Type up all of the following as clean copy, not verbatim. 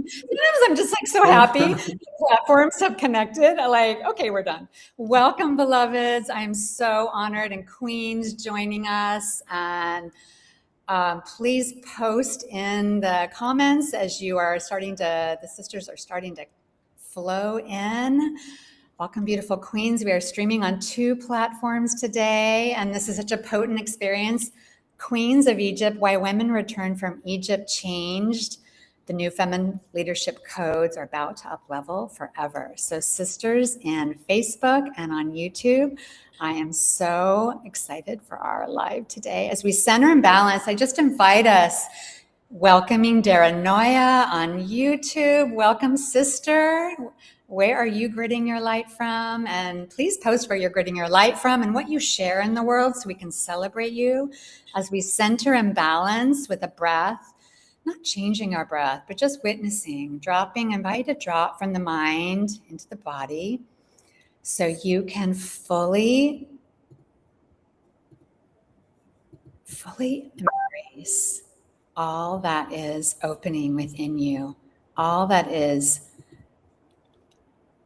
Sometimes I'm just like so happy. Platforms have connected. Like, okay, we're done. Welcome, beloveds. I'm so honored, and queens joining us. And please post in the comments as you are the sisters are starting to flow in. Welcome, beautiful queens. We are streaming on 2 platforms today, and this is such a potent experience. Queens of Egypt, Why Women Return from Egypt Changed. The new feminine leadership codes are about to up-level forever. So sisters in Facebook and on YouTube, I am so excited for our live today. As we center and balance, I just invite us, welcoming Dara Noya on YouTube. Welcome, sister. Where are you gridding your light from? And please post where you're gridding your light from and what you share in the world so we can celebrate you as we center and balance with a breath, not changing our breath, but just witnessing, dropping, invite a drop from the mind into the body so you can fully embrace all that is opening within you, all that is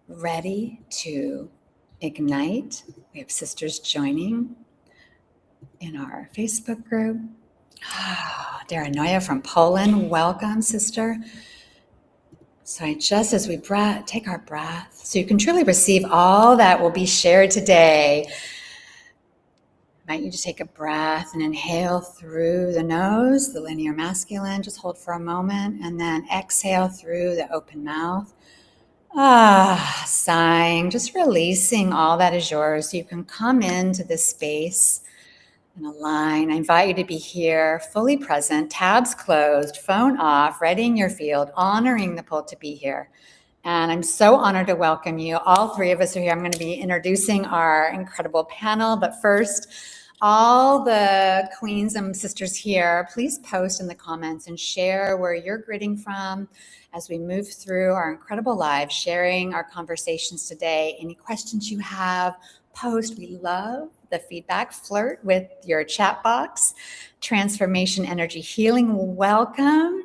ready to ignite. We have sisters joining in our Facebook group. Dara Noya from Poland, welcome, sister. So as we take our breath, so you can truly receive all that will be shared today. I invite you to take a breath and inhale through the nose, the linear masculine, just hold for a moment, and then exhale through the open mouth. Sighing, just releasing all that is yours. So you can come into this space and align. I invite you to be here, fully present, tabs closed, phone off, readying your field, honoring the pull to be here. And I'm so honored to welcome you. All 3 of us are here. I'm going to be introducing our incredible panel. But first, all the queens and sisters here, please post in the comments and share where you're gridding from as we move through our incredible lives, sharing our conversations today. Any questions you have, post. We love the feedback. Flirt with your chat box. Transformation, energy, healing. Welcome,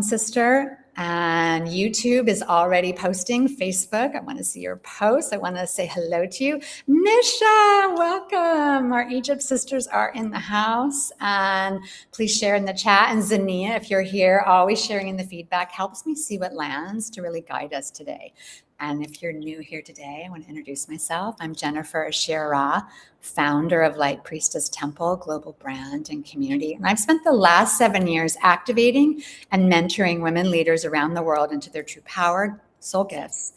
sister. And YouTube is already posting. Facebook, I want to see your posts. I want to say hello to you. Nisha, welcome. Our Egypt sisters are in the house. And please share in the chat. And Zania, if you're here, always sharing in the feedback helps me see what lands to really guide us today. And if you're new here today, I want to introduce myself. I'm Jennifer Ashira Ra, founder of Light Priestess Temple, global brand and community. And I've spent the last 7 years activating and mentoring women leaders around the world into their true power, soul gifts,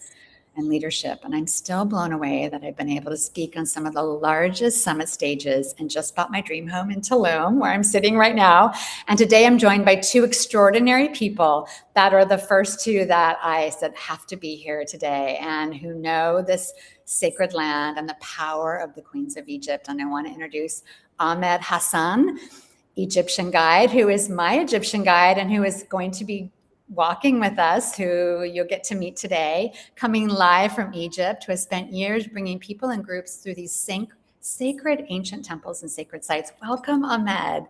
and leadership. And I'm still blown away that I've been able to speak on some of the largest summit stages and just bought my dream home in Tulum, where I'm sitting right now. And today I'm joined by 2 extraordinary people that are the first 2 that I said have to be here today and who know this sacred land and the power of the Queens of Egypt. And I want to introduce Ahmed Hassan, Egyptian guide, who is my Egyptian guide and who is going to be walking with us, who you'll get to meet today, coming live from Egypt, who has spent years bringing people and groups through these sacred ancient temples and sacred sites. Welcome, Ahmed.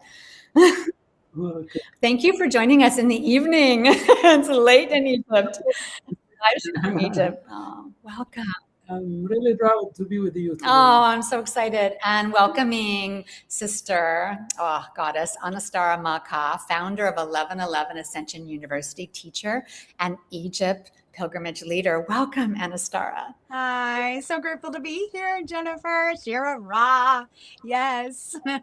Okay. Thank you for joining us in the evening. It's late in Egypt. Live from Egypt. Oh, welcome. I'm really proud to be with you today. Oh, I'm so excited. And welcoming sister, goddess, Anistara Ma Ka, founder of 1111 Ascension University, teacher, and Egypt pilgrimage leader. Welcome, Anistara. Hi, so grateful to be here, Jennifer Ashira Ra. Yes, we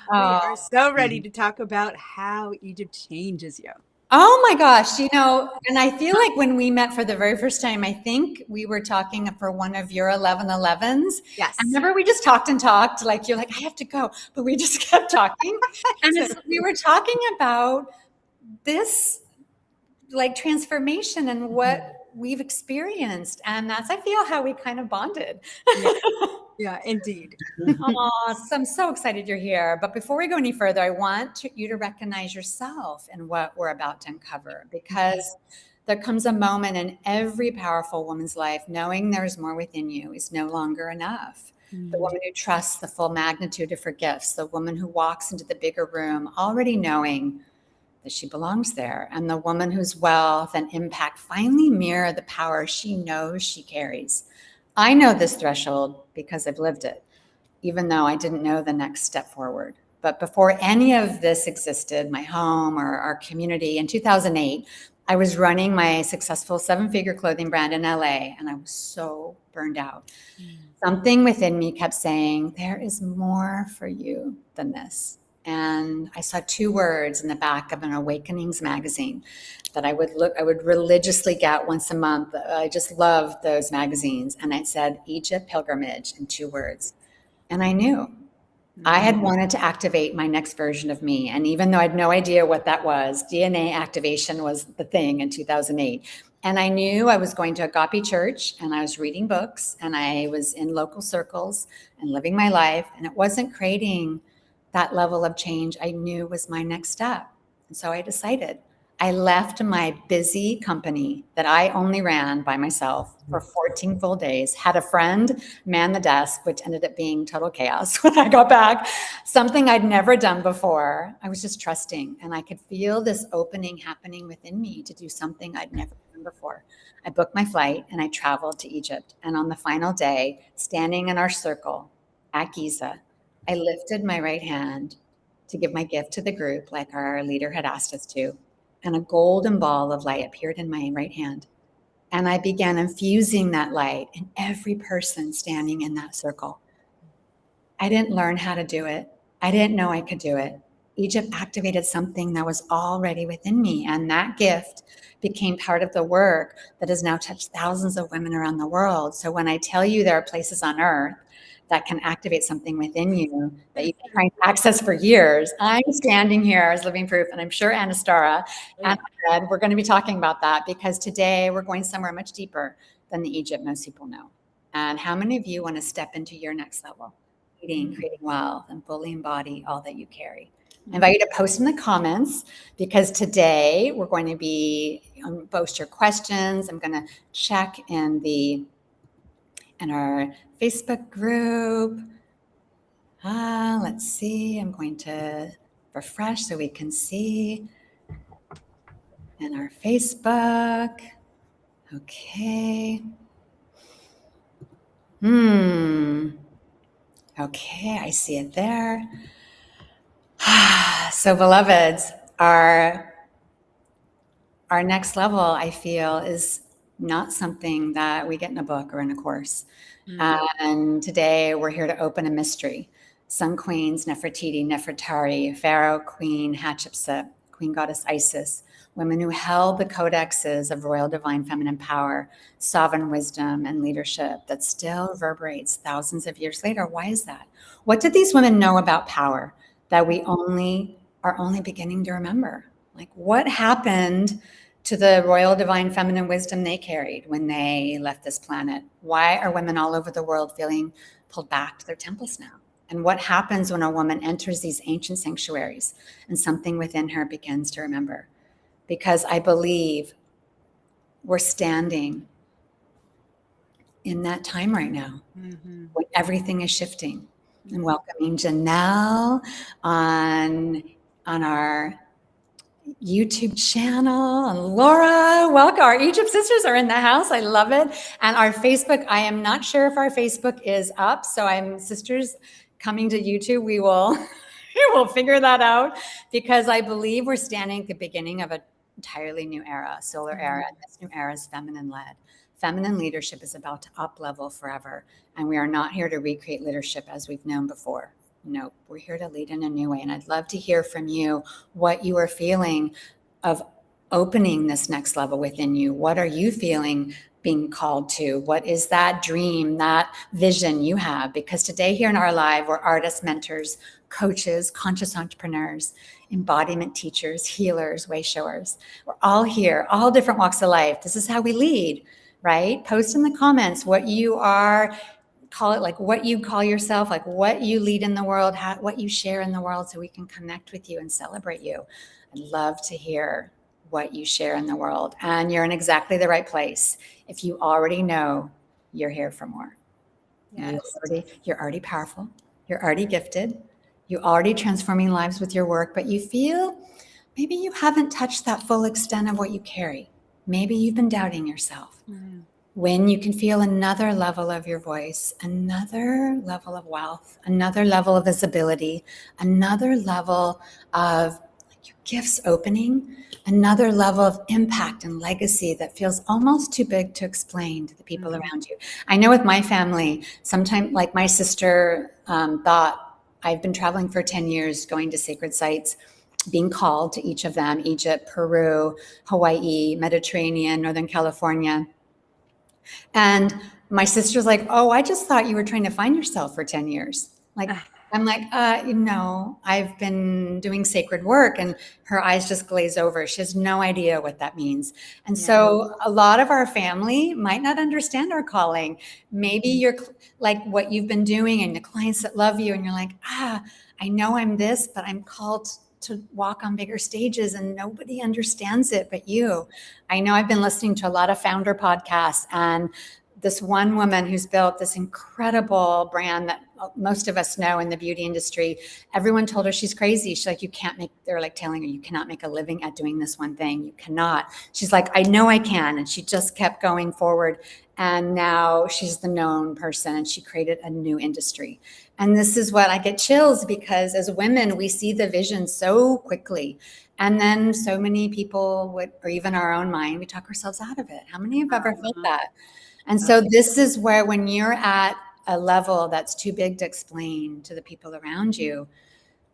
are so ready to talk about how Egypt changes you. Oh my gosh, and I feel like when we met for the very first time, I think we were talking for one of your 1111s. Yes. I remember we just talked and talked, like you're like, I have to go, but we just kept talking. And we were talking about this like transformation and what we've experienced. And that's, I feel, how we kind of bonded. Yeah, indeed. So I'm so excited you're here. But before we go any further, I want you to recognize yourself in what we're about to uncover, because there comes a moment in every powerful woman's life knowing there's more within you is no longer enough. The woman who trusts the full magnitude of her gifts, the woman who walks into the bigger room already knowing that she belongs there. And the woman whose wealth and impact finally mirror the power she knows she carries. I know this threshold because I've lived it, even though I didn't know the next step forward. But before any of this existed, my home or our community, in 2008, I was running my successful 7-figure clothing brand in LA, and I was so burned out. Something within me kept saying, there is more for you than this. And I saw 2 words in the back of an Awakenings magazine that I would religiously get once a month. I just loved those magazines. And it said, Egypt pilgrimage, in 2 words. And I knew I had wanted to activate my next version of me. And even though I had no idea what that was, DNA activation was the thing in 2008. And I knew I was going to Agape Church, and I was reading books, and I was in local circles and living my life. And it wasn't creating that level of change I knew was my next step. And so I decided. I left my busy company that I only ran by myself for 14 full days, had a friend man the desk, which ended up being total chaos when I got back, something I'd never done before. I was just trusting, and I could feel this opening happening within me to do something I'd never done before. I booked my flight and I traveled to Egypt. And on the final day, standing in our circle at Giza, I lifted my right hand to give my gift to the group like our leader had asked us to. And a golden ball of light appeared in my right hand. And I began infusing that light in every person standing in that circle. I didn't learn how to do it. I didn't know I could do it. Egypt activated something that was already within me. And that gift became part of the work that has now touched thousands of women around the world. So when I tell you there are places on earth that can activate something within you that you've been trying to access for years, I'm standing here as living proof. And I'm sure Anistara and Ahmed, we're going to be talking about that, because today we're going somewhere much deeper than the Egypt most people know. And how many of you want to step into your next level? Creating wealth, and fully embody all that you carry. I invite you to post in the comments, because today we're going to be post your questions. I'm going to check in our Facebook group. Let's see. I'm going to refresh so we can see in our Facebook. Okay. Okay, I see it there. So, beloveds, our next level, I feel, is not something that we get in a book or in a course. And today we're here to open a mystery. Sun queens, Nefertiti, Nefertari, Pharaoh Queen Hatshepsut, Queen Goddess Isis, women who held the codexes of royal divine feminine power, sovereign wisdom, and leadership that still reverberates thousands of years later. Why is that? What did these women know about power that we are only beginning to remember? Like, what happened to the royal divine feminine wisdom they carried when they left this planet? Why are women all over the world feeling pulled back to their temples now? And what happens when a woman enters these ancient sanctuaries and something within her begins to remember? Because I believe we're standing in that time right now when everything is shifting. And welcoming Janelle on our YouTube channel, and Laura, welcome. Our Egypt sisters are in the house. I love it. And our Facebook, I am not sure if our Facebook is up. So I'm sisters coming to YouTube. We will figure that out, because I believe we're standing at the beginning of an entirely new era, solar era. And this new era is feminine led. Feminine leadership is about to up level forever. And we are not here to recreate leadership as we've known before. No, we're here to lead in a new way. And I'd love to hear from you what you are feeling of opening this next level within you. What are you feeling being called to? What is that dream, that vision you have? Because today here in our live, we're artists, mentors, coaches, conscious entrepreneurs, embodiment teachers, healers, way showers. We're all here, all different walks of life. This is how we lead, right? Post in the comments what you are. Call it like what you call yourself, like what you lead in the world, what you share in the world, so we can connect with you and celebrate you. I'd love to hear what you share in the world. And you're in exactly the right place. If you already know, you're here for more. Yes. You're already powerful. You're already gifted. You're already transforming lives with your work, but you feel maybe you haven't touched that full extent of what you carry. Maybe you've been doubting yourself. Mm. When you can feel another level of your voice, another level of wealth, another level of visibility, another level of your gifts opening, another level of impact and legacy that feels almost too big to explain to the people around you. I know with my family, sometimes, like my sister thought, I've been traveling for 10 years, going to sacred sites, being called to each of them, Egypt, Peru, Hawaii, Mediterranean, Northern California. And my sister's like, oh, I just thought you were trying to find yourself for 10 years. Like, I'm like, I've been doing sacred work. And her eyes just glaze over. She has no idea what that means. And so a lot of our family might not understand our calling. Maybe you're like what you've been doing and the clients that love you. And you're like, I know I'm this, but I'm called to walk on bigger stages and nobody understands it but you. I know I've been listening to a lot of founder podcasts, and this one woman who's built this incredible brand that most of us know in the beauty industry, everyone told her she's crazy. She's like, they're like telling her, you cannot make a living at doing this one thing. You cannot. She's like, I know I can. And she just kept going forward. And now she's the known person and she created a new industry. And this is what I get chills, because as women, we see the vision so quickly. And then so many people or even our own mind, we talk ourselves out of it. How many have ever felt that? And so this is where, when you're at a level that's too big to explain to the people around you,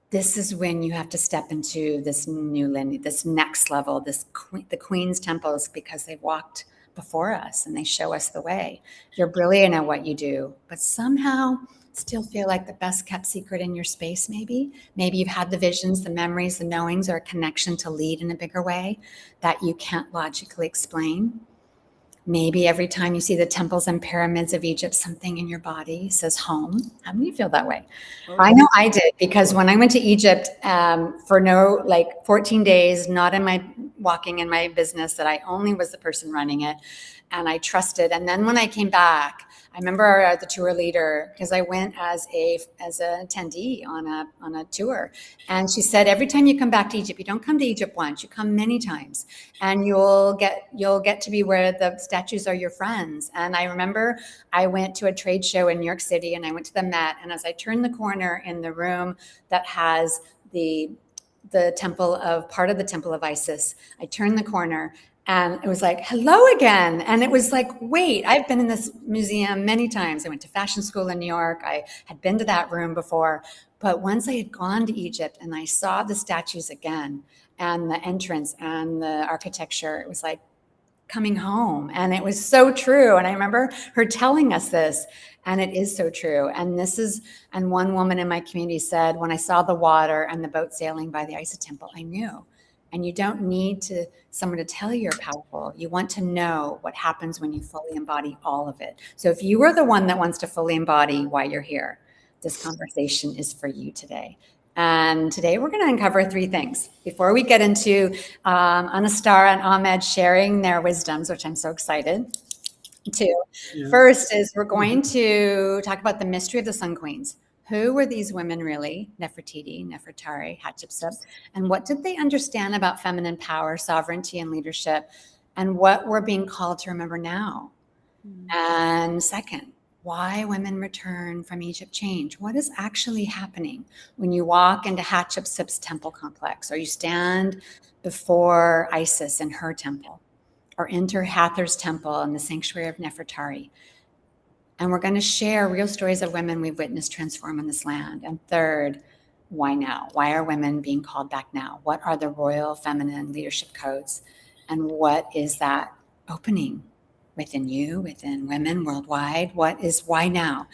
this is when you have to step into this new lineage, this next level, the Queen's temples, because they've walked before us and they show us the way. You're brilliant at what you do, but somehow still feel like the best kept secret in your space. Maybe you've had the visions, the memories, the knowings, or a connection to lead in a bigger way that you can't logically explain. Maybe every time you see the temples and pyramids of Egypt, something in your body says home. How many feel that way? I know I did, because when I went to Egypt for 14 days, not walking in my business, that I only was the person running it, and I trusted. And then when I came back, I remember the tour leader, because I went as an attendee on a tour, and she said, every time you come back to Egypt, you don't come to Egypt once, you come many times, and you'll get to be where the statues are your friends. And I remember I went to a trade show in New York City, and I went to the Met, and as I turned the corner in the room that has the part of the temple of Isis, I turned the corner, and it was like, hello again. And it was like, wait, I've been in this museum many times. I went to fashion school in New York. I had been to that room before. But once I had gone to Egypt and I saw the statues again and the entrance and the architecture, it was like coming home. And it was so true. And I remember her telling us this, and it is so true. And one woman in my community said, when I saw the water and the boat sailing by the Isis temple, I knew. And you don't need someone to tell you you're powerful. You want to know what happens when you fully embody all of it. So if you are the one that wants to fully embody why you're here, this conversation is for you today. And today we're going to uncover 3 things before we get into Anistara and Ahmed sharing their wisdoms, which I'm so excited to. Yeah. First is we're going to talk about the mystery of the Sun Queens. Who were these women really? Nefertiti, Nefertari, Hatshepsut, and what did they understand about feminine power, sovereignty, and leadership, and what we're being called to remember now? And second, why women return from Egypt change. What is actually happening when you walk into Hatshepsut's temple complex, or you stand before Isis in her temple, or enter Hathor's temple in the sanctuary of Nefertari? And we're going to share real stories of women we've witnessed transform in this land. And third, why now? Why are women being called back now? What are the royal feminine leadership codes? And what is that opening within you, within women worldwide? Why now?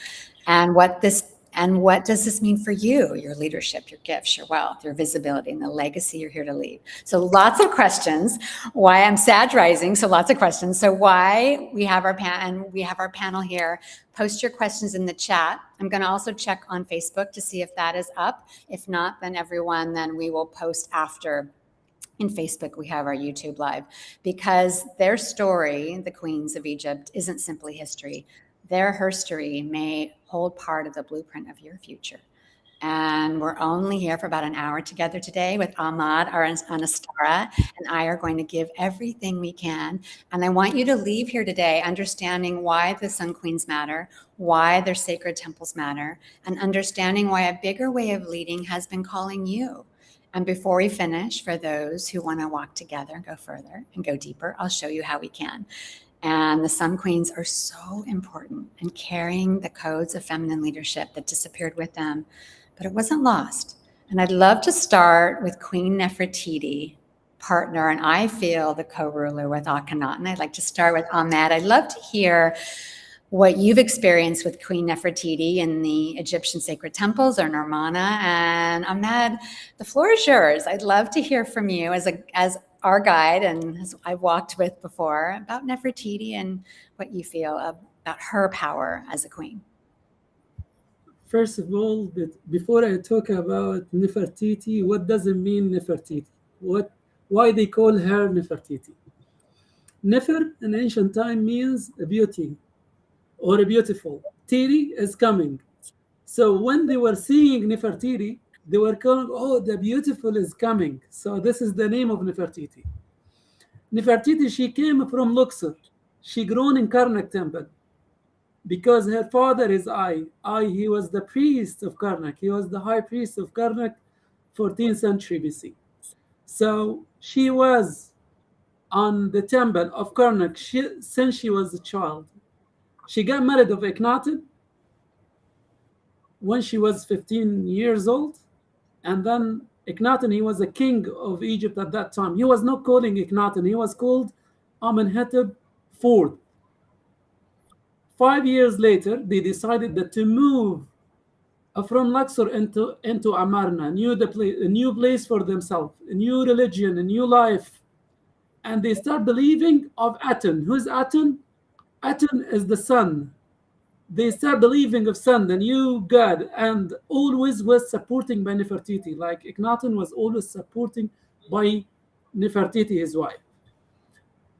And what does this mean for you, your leadership, your gifts, your wealth, your visibility, and the legacy you're here to leave? So lots of questions. Why I'm Sag rising, so lots of questions. So why we have our panel here. Post your questions in the chat. I'm going to also check on Facebook to see if that is up. If not, then we will post after. In Facebook, we have our YouTube Live, because their story, the Queens of Egypt, isn't simply history. Their herstory may hold part of the blueprint of your future. And we're only here for about an hour together today with Ahmad, our Anistara, and I are going to give everything we can. And I want you to leave here today understanding why the Sun Queens matter, why their sacred temples matter, and understanding why a bigger way of leading has been calling you. And before we finish, for those who want to walk together and go further and go deeper, I'll show you how we can. And the Sun Queens are so important in carrying the codes of feminine leadership that disappeared with them, but it wasn't lost. And I'd love to start with Queen Nefertiti, partner, and I feel the co-ruler with Akhenaten. I'd like to start with Ahmed. I'd love to hear what you've experienced with Queen Nefertiti in the Egyptian sacred temples or Nirmana. And Ahmed, the floor is yours. I'd love to hear from you as our guide and as I've walked with before about Nefertiti and what you feel about her power as a queen. First of all, before I talk about Nefertiti, what does it mean Nefertiti? Why they call her Nefertiti? Nefer in ancient time means a beauty or a beautiful. Tiri is coming. So when they were seeing Nefertiti, they were calling, oh, the beautiful is coming. So this is the name of Nefertiti. Nefertiti, she came from Luxor. She grown in Karnak temple because her father is he was the priest of Karnak. He was the high priest of Karnak, 14th century BC. So she was on the temple of Karnak since she was a child. She got married of Akhenaten when she was 15 years old. And then Akhenaten, he was a king of Egypt at that time. He was not calling Akhenaten. He was called Amenhotep IV. 5 years later, they decided that to move from Luxor into Amarna, a new place for themselves, a new religion, a new life. And they start believing of Aten. Who's Aten? Aten is the sun. They start believing of sun, the new god, and always was supporting by Nefertiti. Like Akhenaten was always supporting by Nefertiti, his wife.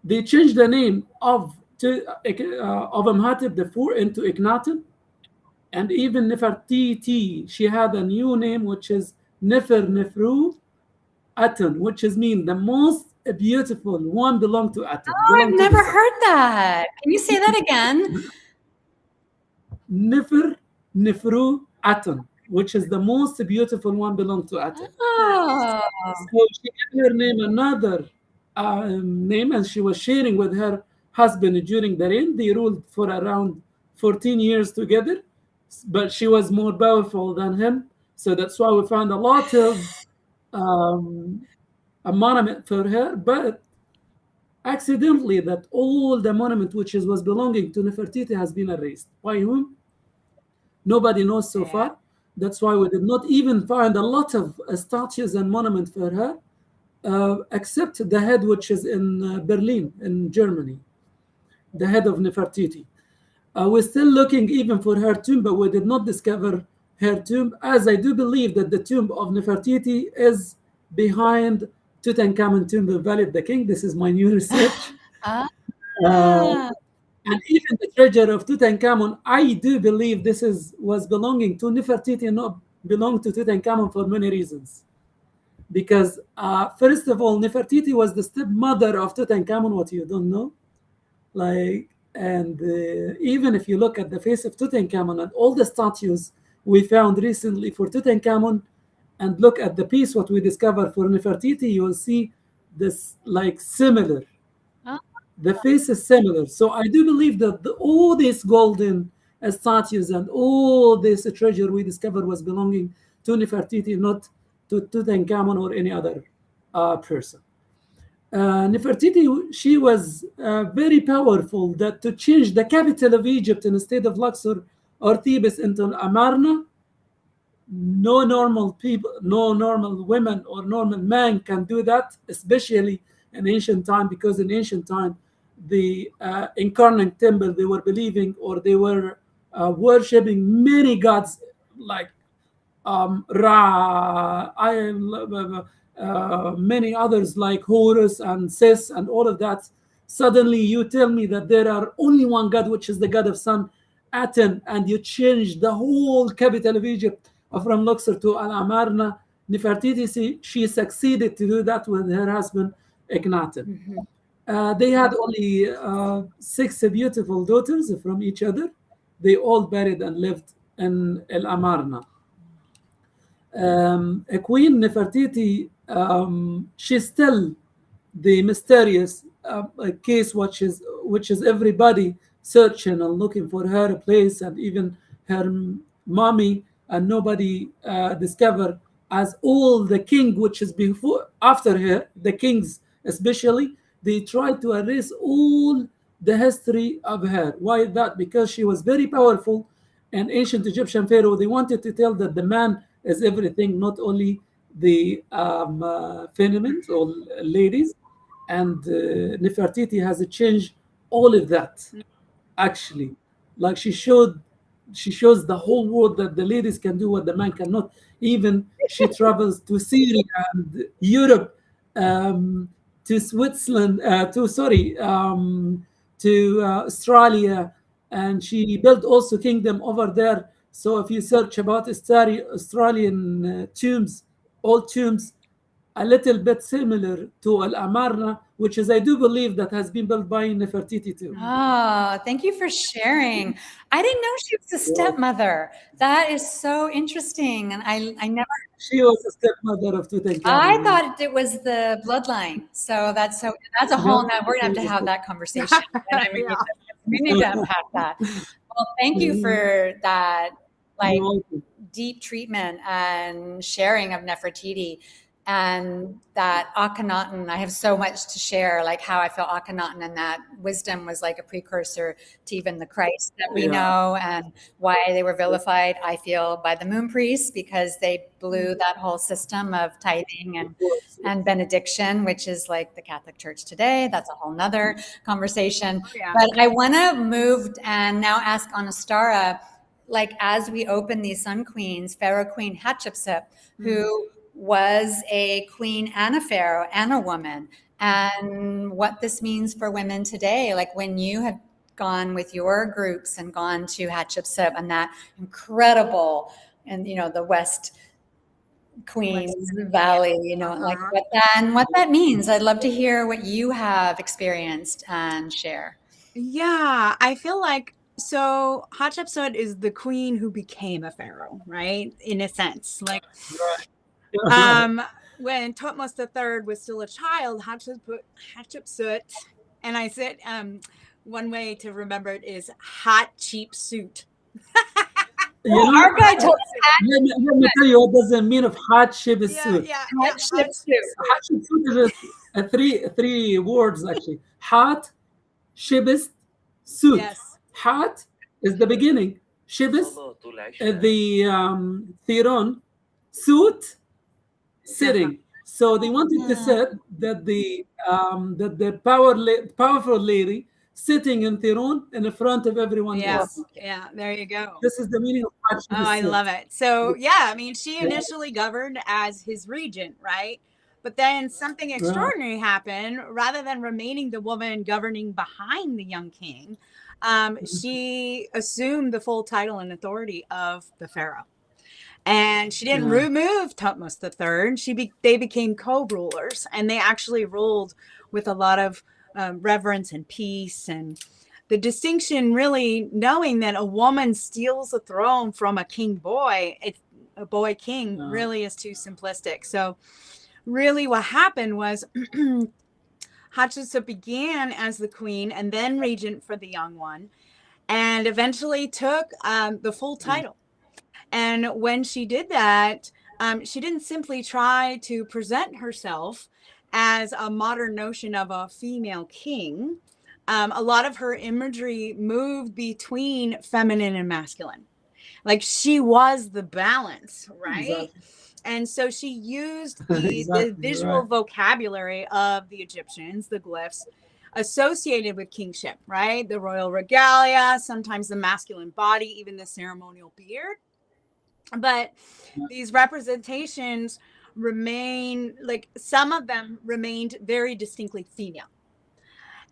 They changed the name of Amenhotep IV into Akhenaten, and even Nefertiti, she had a new name which is Nefru Aten, which is mean the most beautiful one belonged to Aten. Oh, I've never heard that. Can you say that again? Nefru Aten, which is the most beautiful one belonged to Aten. Oh. So she gave her name another name, and she was sharing with her husband during the reign. They ruled for around 14 years together, but she was more powerful than him. So that's why we found a lot of a monument for her, but accidentally that all the monument which was belonging to Nefertiti has been erased. By whom? Nobody knows so far. That's why we did not even find a lot of statues and monuments for her, except the head which is in Berlin, in Germany, the head of Nefertiti. We're still looking even for her tomb, but we did not discover her tomb, as I do believe that the tomb of Nefertiti is behind Tutankhamun tomb in Valley of the King. This is my new research. And even the treasure of Tutankhamun, I do believe this was belonging to Nefertiti, not belong to Tutankhamun for many reasons. Because first of all, Nefertiti was the stepmother of Tutankhamun, what you don't know. And even if you look at the face of Tutankhamun and all the statues we found recently for Tutankhamun, and look at the piece what we discovered for Nefertiti, you will see this like similar. The face is similar. So I do believe that all these golden statues and all this treasure we discovered was belonging to Nefertiti, not to Tutankhamun or any other person. Nefertiti, she was very powerful that to change the capital of Egypt instead of Luxor or Thebes into Amarna. No normal people, no normal women or normal man can do that, especially in ancient time, because in ancient time, the incarnate temple, they were believing or they were worshipping many gods like Ra, many others like Horus and Sis and all of that. Suddenly you tell me that there are only one God, which is the God of sun, Aten, and you change the whole capital of Egypt from Luxor to Al Amarna. Nefertiti, she succeeded to do that with her husband Akhenaten. They had only 6 beautiful daughters from each other. They all buried and lived in Al Amarna. Queen Nefertiti, she's still the mysterious case, which is everybody searching and looking for her place, and even her mommy, and nobody discover, as all the king which is before after her, the kings especially, they try to erase all the history of her. Why that? Because she was very powerful. And ancient Egyptian pharaoh, they wanted to tell that the man is everything, not only the feminine or ladies. And Nefertiti has changed all of that, actually. Like she shows the whole world that the ladies can do what the man cannot. Even she travels to Syria and Europe, to Switzerland, to Australia, and she built also kingdom over there. So if you search about Australian tombs, old tombs, a little bit similar to Al Amarna, which is, I do believe, that has been built by Nefertiti too. Oh, thank you for sharing. I didn't know she was a stepmother. That is so interesting. And I never, She was a stepmother of Tutankhamun. I thought it was the bloodline. So that's a whole, now we're gonna have to have that conversation. And we need to unpack that. Well, thank you for that, like, deep treatment and sharing of Nefertiti. And that Akhenaten, I have so much to share, like how I felt Akhenaten and that wisdom was like a precursor to even the Christ that we know, and why they were vilified, I feel, by the moon priests, because they blew that whole system of tithing and benediction, which is like the Catholic Church today. That's a whole nother conversation. But I want to move and now ask Anistara, like, as we open these sun queens, Pharaoh Queen Hatshepsut, who was a queen and a pharaoh and a woman, and what this means for women today. Like when you have gone with your groups and gone to Hatshepsut and that incredible, and the West Queens Valley, like what that means. I'd love to hear what you have experienced and share. Yeah, I feel like, so Hatshepsut is the queen who became a pharaoh, right? In a sense, like, when Thutmose III was still a child, Hatshepsut, and I said, one way to remember it is Hatshepsut. Our guy told let me tell you what does the mean of Hatshepsut. Hatshepsut is three words actually. Hat, Shebest, Sut. Yes. Hat is the beginning. Shebest, the Theron. Sut, sitting. So they wanted to say that the powerful lady sitting in Theron in the front of everyone else. Yeah, there you go. This is the meaning of Hatshepsut. Oh, I love it. So yeah, I mean, she initially governed as his regent, right? But then something extraordinary happened. Rather than remaining the woman governing behind the young king, she assumed the full title and authority of the pharaoh. And she didn't remove Thutmose III. They became co-rulers, and they actually ruled with a lot of reverence and peace. And the distinction, really knowing that a woman steals the throne from a king boy, a boy king, really is too simplistic. So really what happened was Hatshepsut began as the queen and then regent for the young one, and eventually took the full title. And when she did that, she didn't simply try to present herself as a modern notion of a female king. A lot of her imagery moved between feminine and masculine. Like she was the balance, right? Exactly. And so she used the visual vocabulary of the Egyptians, the glyphs, associated with kingship, right? The royal regalia, sometimes the masculine body, even the ceremonial beard. But these representations remain, like some of them remained very distinctly female.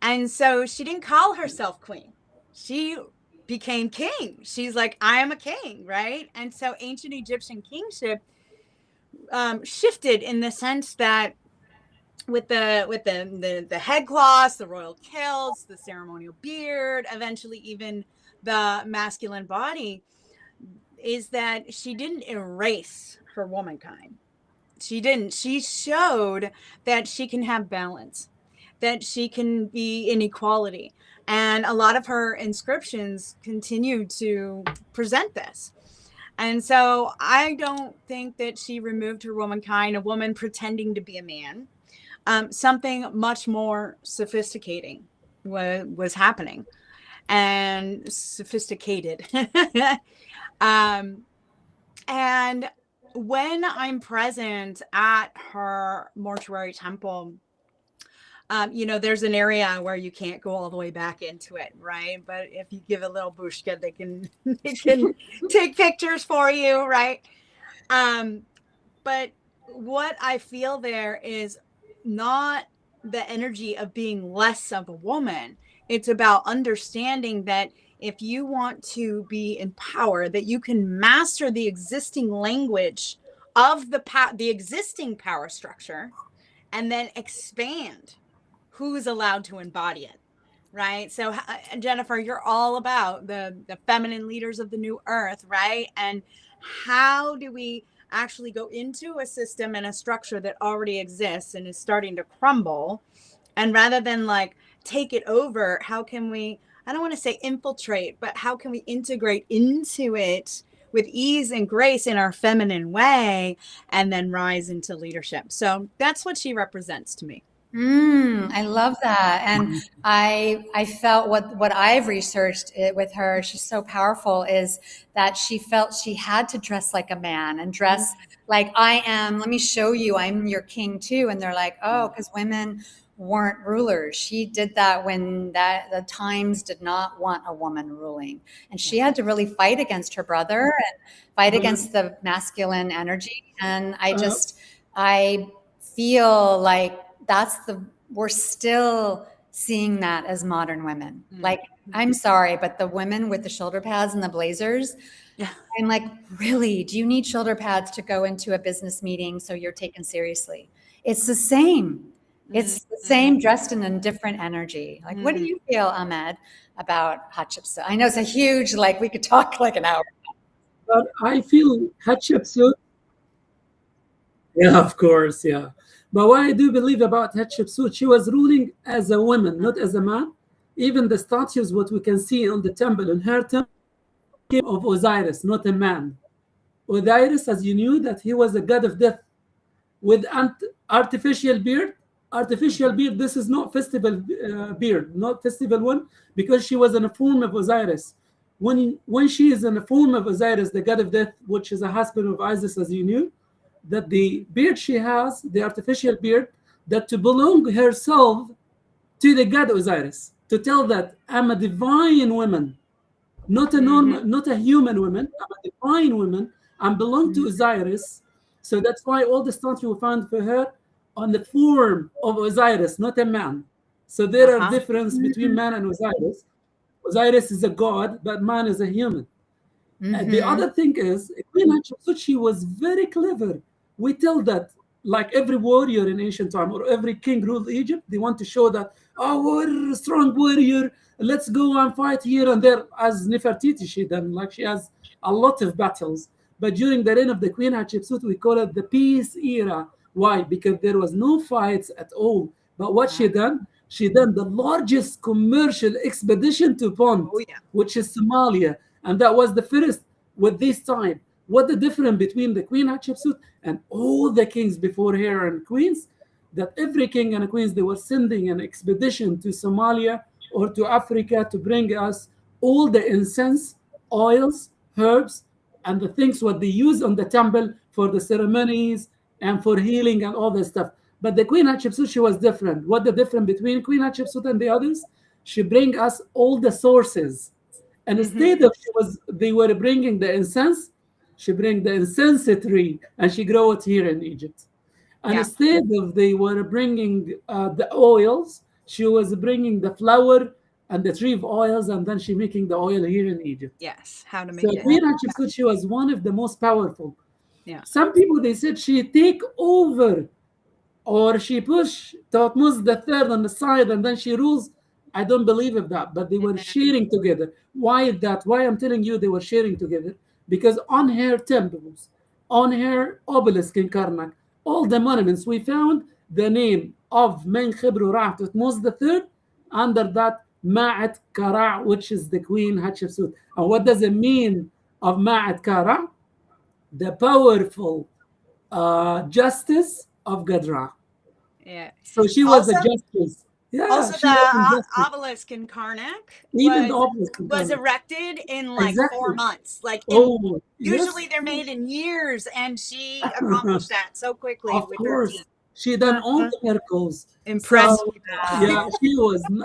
And so she didn't call herself queen. She became king. She's like, I am a king, right? And so ancient Egyptian kingship shifted in the sense that with the head cloths, the royal kilts, the ceremonial beard, eventually even the masculine body, is that she didn't erase her womankind. She didn't. She showed that she can have balance, that she can be in equality. And a lot of her inscriptions continue to present this. And so I don't think that she removed her womankind, a woman pretending to be a man. Something much more sophisticating was happening and sophisticated. And when I'm present at her mortuary temple, there's an area where you can't go all the way back into it, right? But if you give a little bushka, they can take pictures for you, right? But what I feel there is not the energy of being less of a woman. It's about understanding that if you want to be in power, that you can master the existing language of the existing power structure, and then expand who's allowed to embody it, right? So Jennifer, you're all about the feminine leaders of the new earth, right? And how do we actually go into a system and a structure that already exists and is starting to crumble, and rather than like take it over, how can we, I don't want to say infiltrate, but how can we integrate into it with ease and grace in our feminine way, and then rise into leadership? So that's what she represents to me. I love that. And I felt what I've researched with her, she's so powerful, is that she felt she had to dress like a man and dress like, I am, let me show you, I'm your king too. And they're like, oh, because women weren't rulers. She did that when the times did not want a woman ruling. And she had to really fight against her brother and fight against the masculine energy. And I feel like we're still seeing that as modern women. Like, I'm sorry, but the women with the shoulder pads and the blazers, I'm like, really, do you need shoulder pads to go into a business meeting so you're taken seriously? It's the same. It's the same, dressed in a different energy. Like, what do you feel, Ahmed, about Hatshepsut? I know it's a huge, like, we could talk like an hour. But I feel Hatshepsut, yeah, of course, yeah. But what I do believe about Hatshepsut, she was ruling as a woman, not as a man. Even the statues, what we can see on the temple, in her temple, came of Osiris, not a man. Osiris, as you knew, that he was a god of death with artificial beard. Artificial beard, this is not festival beard, not festival one, because she was in a form of Osiris. When she is in a form of Osiris, the god of death, which is a husband of Isis, as you knew, that the beard she has, the artificial beard, that to belong herself to the god Osiris, to tell that I'm a divine woman, not a human woman, I'm a divine woman, I belong to Osiris. So that's why all the statues you find for her on the form of Osiris, not a man. So there are difference between man and Osiris. Osiris is a god, but man is a human. And the other thing is, Queen Hatshepsut, she was very clever. We tell that, like every warrior in ancient time or every king ruled Egypt, they want to show that, oh, we're a strong warrior, let's go and fight here and there. As Nefertiti, she done, like she has a lot of battles. But during the reign of the Queen Hatshepsut, we call it the peace era. Why? Because there was no fights at all. But what she done the largest commercial expedition to Pond, which is Somalia. And that was the first with this time. What the difference between the Queen Hatshepsut and all the kings before her and queens, that every king and queens, they were sending an expedition to Somalia or to Africa to bring us all the incense, oils, herbs, and the things what they use on the temple for the ceremonies and for healing and all that stuff. But the Queen Hatshepsut, she was different. What the difference between Queen Hatshepsut and the others? She bring us all the sources. And instead of they were bringing the incense, she bring the incense tree and she grow it here in Egypt. And instead of they were bringing the oils, she was bringing the flower and retrieve oils, and then she making the oil here in Egypt. Yes, how to So make it. Queen Hatshepsut, she was one of the most powerful. Yeah. Some people, they said she take over, or she push Thutmose the third on the side and then she rules. I don't believe of that, but they were sharing together. Why is that? Why I'm telling you they were sharing together? Because on her temples, on her obelisk in Karnak, all the monuments we found the name of Menkhebru Ra Thutmose the third under that Ma'at Kara, which is the Queen Hatshepsut. And what does it mean of Ma'at Kara? The powerful justice of Gadra. Yeah. So she was a Also, justice. Yeah, also she the was a justice. obelisk in Karnak Even the was obelisk in was Karnak. erected in like 4 Exactly. months. Like Oh, usually yes. they're made in years, and she accomplished that so quickly Of with her team. course. She done all the miracles. Impressed So people. yeah,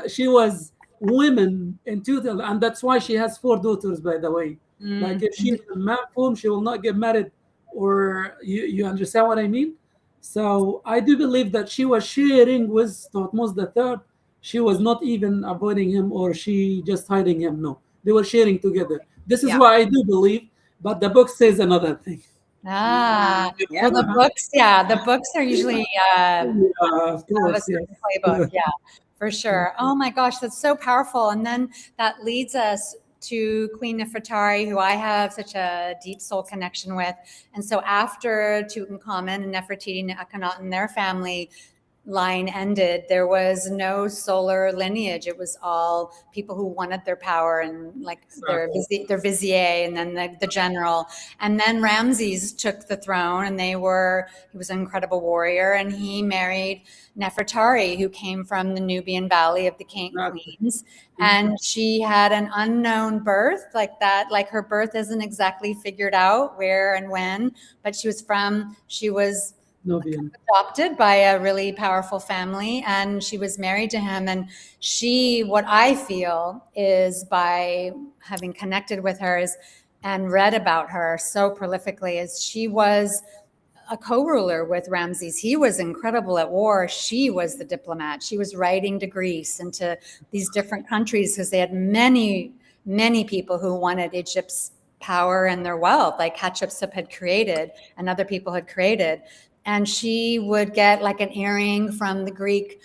she was women in total, and that's why she has 4 daughters, by the way. Like if she's a man form, she will not get married, or you understand what I mean? So I do believe that she was sharing with Thutmose the third. She was not even avoiding him or she just hiding him. No, they were sharing together. This is Yeah. what I do believe, but the book says another thing. Ah, Yeah. well, the books, yeah, the books are usually Yeah, of have a course, yes. certain playbook. Yeah, for sure. Oh my gosh, that's so powerful. And then that leads us to Queen Nefertari, who I have such a deep soul connection with. And so after Tutankhamun and Nefertiti and Akhenaten and their family line ended, there was no solar lineage. It was all people who wanted their power, and like their vizier and then the general. And then Ramses took the throne, and he was an incredible warrior, and he married Nefertari, who came from the Nubian Valley of the Queens. And she had an unknown birth, like that, like her birth isn't exactly figured out where and when, but she was Nubian. adopted by a really powerful family, and she was married to him. And what I feel is, by having connected with her and read about her so prolifically, is she was a co-ruler with Ramses. He was incredible at war. She was the diplomat. She was writing to Greece and to these different countries, because they had many, many people who wanted Egypt's power and their wealth, like Hatshepsut had created and other people had created. And she would get like an earring from the Greek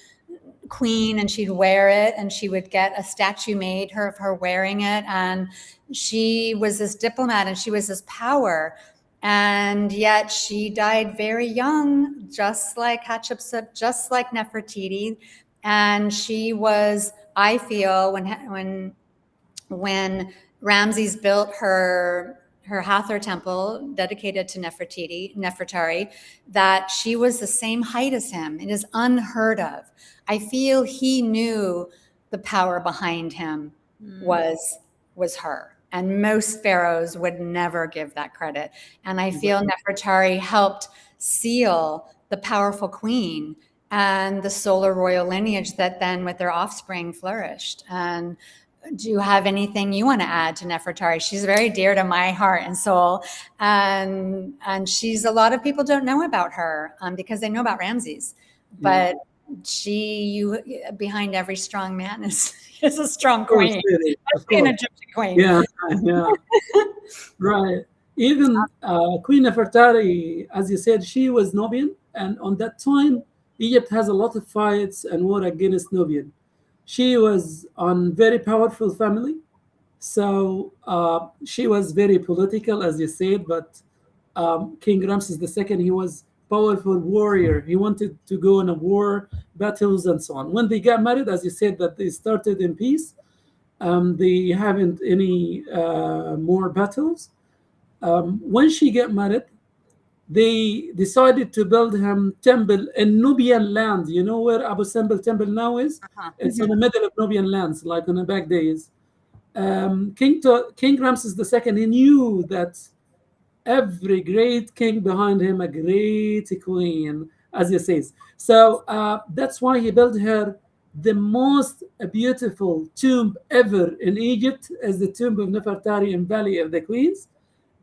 queen, and she'd wear it, and she would get a statue made of her wearing it. And she was this diplomat, and she was this power. And yet she died very young, just like Hatshepsut, just like Nefertiti. And she was, I feel, when Ramses built her Hathor temple dedicated to Nefertari, that she was the same height as him. It is unheard of. I feel he knew the power behind him was her. And most pharaohs would never give that credit. And I feel Nefertari helped seal the powerful queen and the solar royal lineage that then with their offspring flourished. And do you have anything you want to add to Nefertari? She's very dear to my heart and soul. And a lot of people don't know about her because they know about Ramses. But behind every strong man is a strong queen. An Egyptian queen. Yeah. Right. Even Queen Nefertari, as you said, she was Nubian. And on that time, Egypt has a lot of fights and war against Nubian. She was on very powerful family, so she was very political, as you said. But King Ramses II, he was powerful warrior. He wanted to go on a war, battles, and so on. When they got married, as you said, that they started in peace. They haven't any more battles. When she got married, they decided to build him temple in Nubian land. You know where Abu Simbel temple now is? It's in the middle of Nubian lands, like on the back days. King Ramses II, he knew that every great king behind him, a great queen, as he says. So that's why he built her the most beautiful tomb ever in Egypt, as the tomb of Nefertari in Valley of the Queens.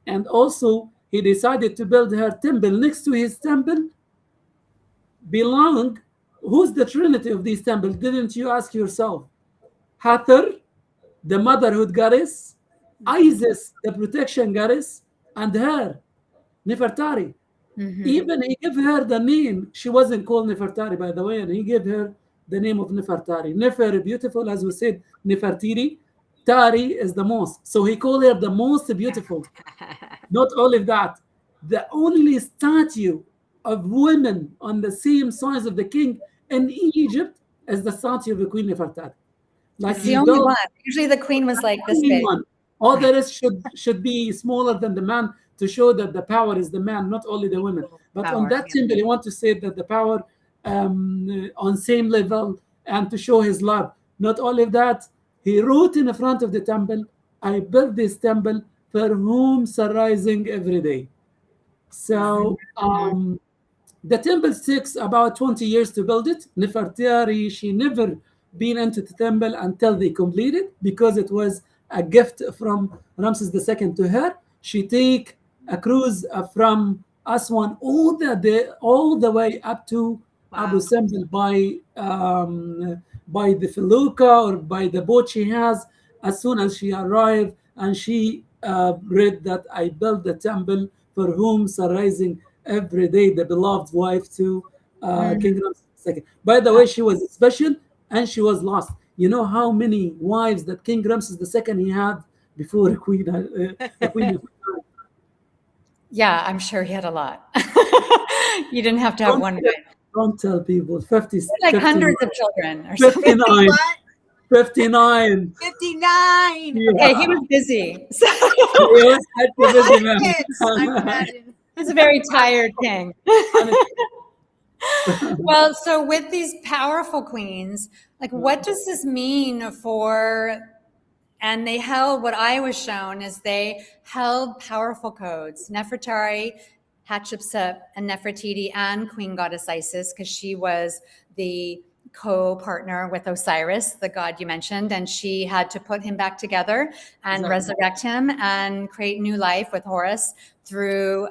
And also, he decided to build her temple next to his temple. Who's the trinity of these temples? Didn't you ask yourself? Hathor, the motherhood goddess, Isis, the protection goddess, and her, Nefertari. Even he gave her the name. She wasn't called Nefertari, by the way, and he gave her the name of Nefertari. Nefer, beautiful, as we said, Nefertiti. Tari is the most. So he called her the most beautiful. Not only that, the only statue of women on the same size of the king in Egypt is the statue of the Queen Nefertari. Like It's the only one. Usually the queen was like this big. one. All the rest should be smaller than the man to show that the power is the man, not only the women. But on that temple, he want to say that the power on same level and to show his love. Not only that, he wrote in the front of the temple, I built this temple for whom sunrising every day. So the temple takes about 20 years to build it. Nefertari, she never been into the temple until they completed, because it was a gift from Ramses II to her. She take a cruise from Aswan all the way up to Abu Simbel by the felucca or by the boat she has. As soon as she arrived, and she read that I built the temple for whom sunrising every day, the beloved wife to King Ramses II. By the way, she was special and she was lost. You know how many wives that King Ramses II he had before Queen? Yeah, I'm sure he had a lot. You didn't have to have one. Don't tell people. 50, like 59, hundreds of children or something. 59. What? 59. 59. Yeah. Okay, he was busy. So He was such a busy man. I imagine. he's a very tired king. Well, so with these powerful queens, like what does this mean for, and they held, what I was shown is they held powerful codes, Nefertari, Hatshepsut, and Nefertiti, and Queen Goddess Isis, because she was the co-partner with Osiris, the god you mentioned, and she had to put him back together and resurrect him and create new life with Horus through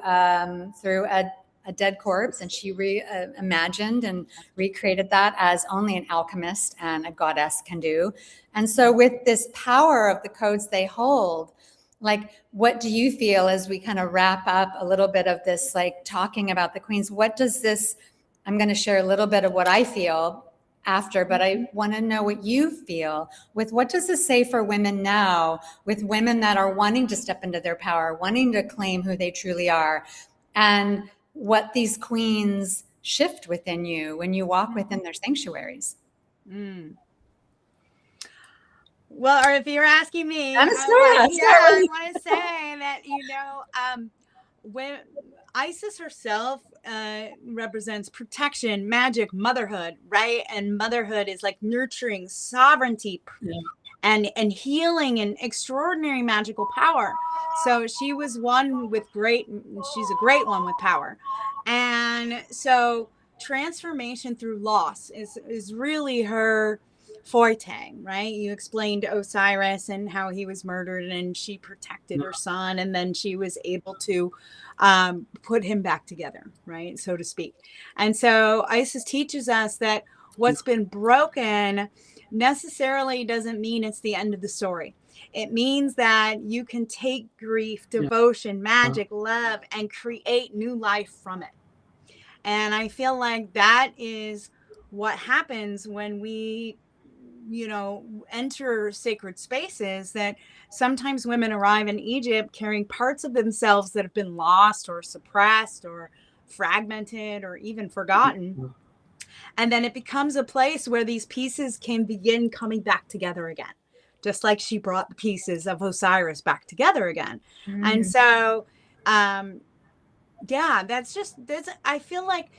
a dead corpse, and she imagined and recreated that as only an alchemist and a goddess can do. And so with this power of the codes they hold, like, what do you feel as we kind of wrap up a little bit of this, like talking about the queens? What does this, I'm going to share a little bit of what I feel after, but I want to know what you feel with what does this say for women now, with women that are wanting to step into their power, wanting to claim who they truly are, and what these queens shift within you when you walk within their sanctuaries. Well, or if you're asking me, I want to say that, when Isis herself represents protection, magic, motherhood, right? And motherhood is like nurturing, sovereignty, and healing and extraordinary magical power. So she was one with she's a great one with power. And so transformation through loss is really her forte, right? You explained Osiris and how he was murdered and she protected her son, and then she was able to put him back together, right, so to speak. And so Isis teaches us that what's been broken necessarily doesn't mean it's the end of the story. It means that you can take grief, devotion, magic, love, and create new life from it. And I feel like that is what happens when we enter sacred spaces, that sometimes women arrive in Egypt carrying parts of themselves that have been lost or suppressed or fragmented or even forgotten. And then it becomes a place where these pieces can begin coming back together again, just like she brought the pieces of Osiris back together again. And so, I feel like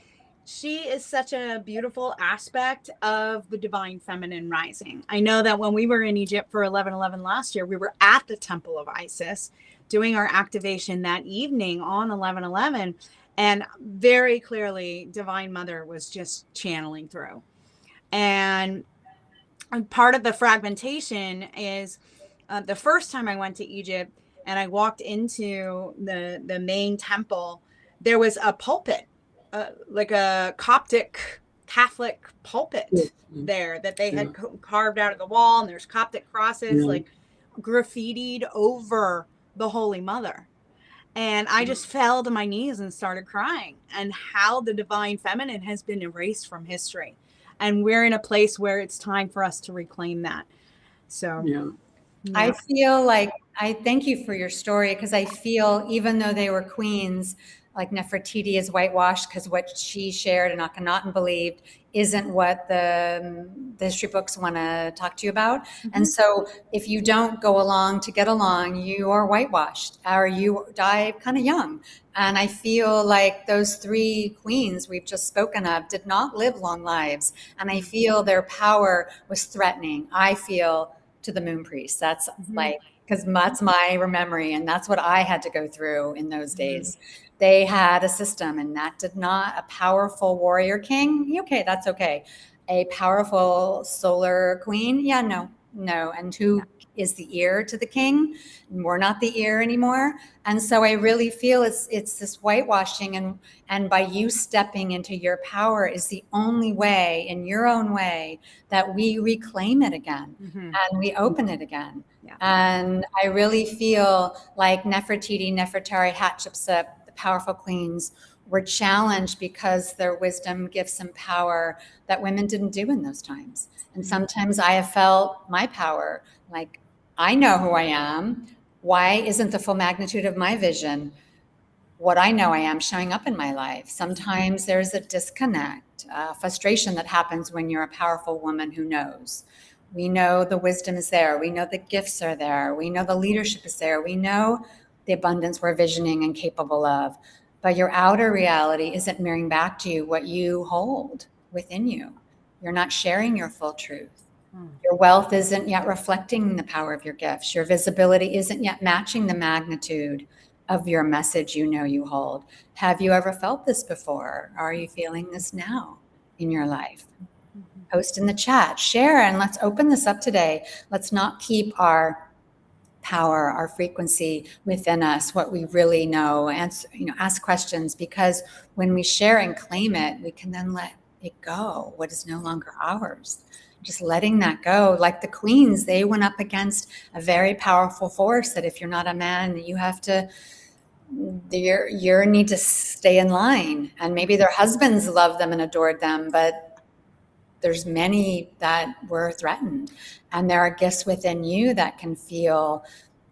she is such a beautiful aspect of the divine feminine rising. I know that when we were in Egypt for 11/11 last year, we were at the Temple of Isis doing our activation that evening on 11/11. And very clearly, Divine Mother was just channeling through. And part of the fragmentation is the first time I went to Egypt and I walked into the main temple, there was a pulpit, like a Coptic Catholic pulpit Yes. there that they had Yeah. carved out of the wall, and there's Coptic crosses Yeah. like graffitied over the Holy Mother. And I just fell to my knees and started crying, and how the divine feminine has been erased from history. And we're in a place where it's time for us to reclaim that. So, Yeah. I yeah. feel like I thank you for your story, because I feel even though they were queens, like Nefertiti is whitewashed because what she shared and Akhenaten believed isn't what the history books want to talk to you about. And so if you don't go along to get along, you are whitewashed or you die kind of young. And I feel like those three queens we've just spoken of did not live long lives. And I feel their power was threatening. I feel to the moon priest. That's like, because that's my memory, and that's what I had to go through in those days. They had a system, and that did not, a powerful warrior king, okay, that's okay. A powerful solar queen, yeah, no. And who is the ear to the king? We're not the ear anymore. And so I really feel it's this whitewashing, and by you stepping into your power is the only way, in your own way, that we reclaim it again and we open it again. Yeah. And I really feel like Nefertiti, Nefertari, Hatshepsut, the powerful queens, were challenged because their wisdom, gifts, and power that women didn't do in those times. And sometimes I have felt my power, like, I know who I am. Why isn't the full magnitude of my vision what I know I am showing up in my life? Sometimes there's a disconnect, frustration that happens when you're a powerful woman who knows. We know the wisdom is there. We know the gifts are there. We know the leadership is there. We know the abundance we're visioning and capable of. But your outer reality isn't mirroring back to you what you hold within you. You're not sharing your full truth. Your wealth isn't yet reflecting the power of your gifts. Your visibility isn't yet matching the magnitude of your message you know you hold. Have you ever felt this before? Are you feeling this now in your life? Post in the chat, share, and let's open this up today. Let's not keep our power, our frequency within us, what we really know, and ask questions, because when we share and claim it, we can then let it go, what is no longer ours. Just letting that go. Like the queens, they went up against a very powerful force that if you're not a man, you have to, you need to stay in line. And maybe their husbands loved them and adored them, but there's many that were threatened. And there are gifts within you that can feel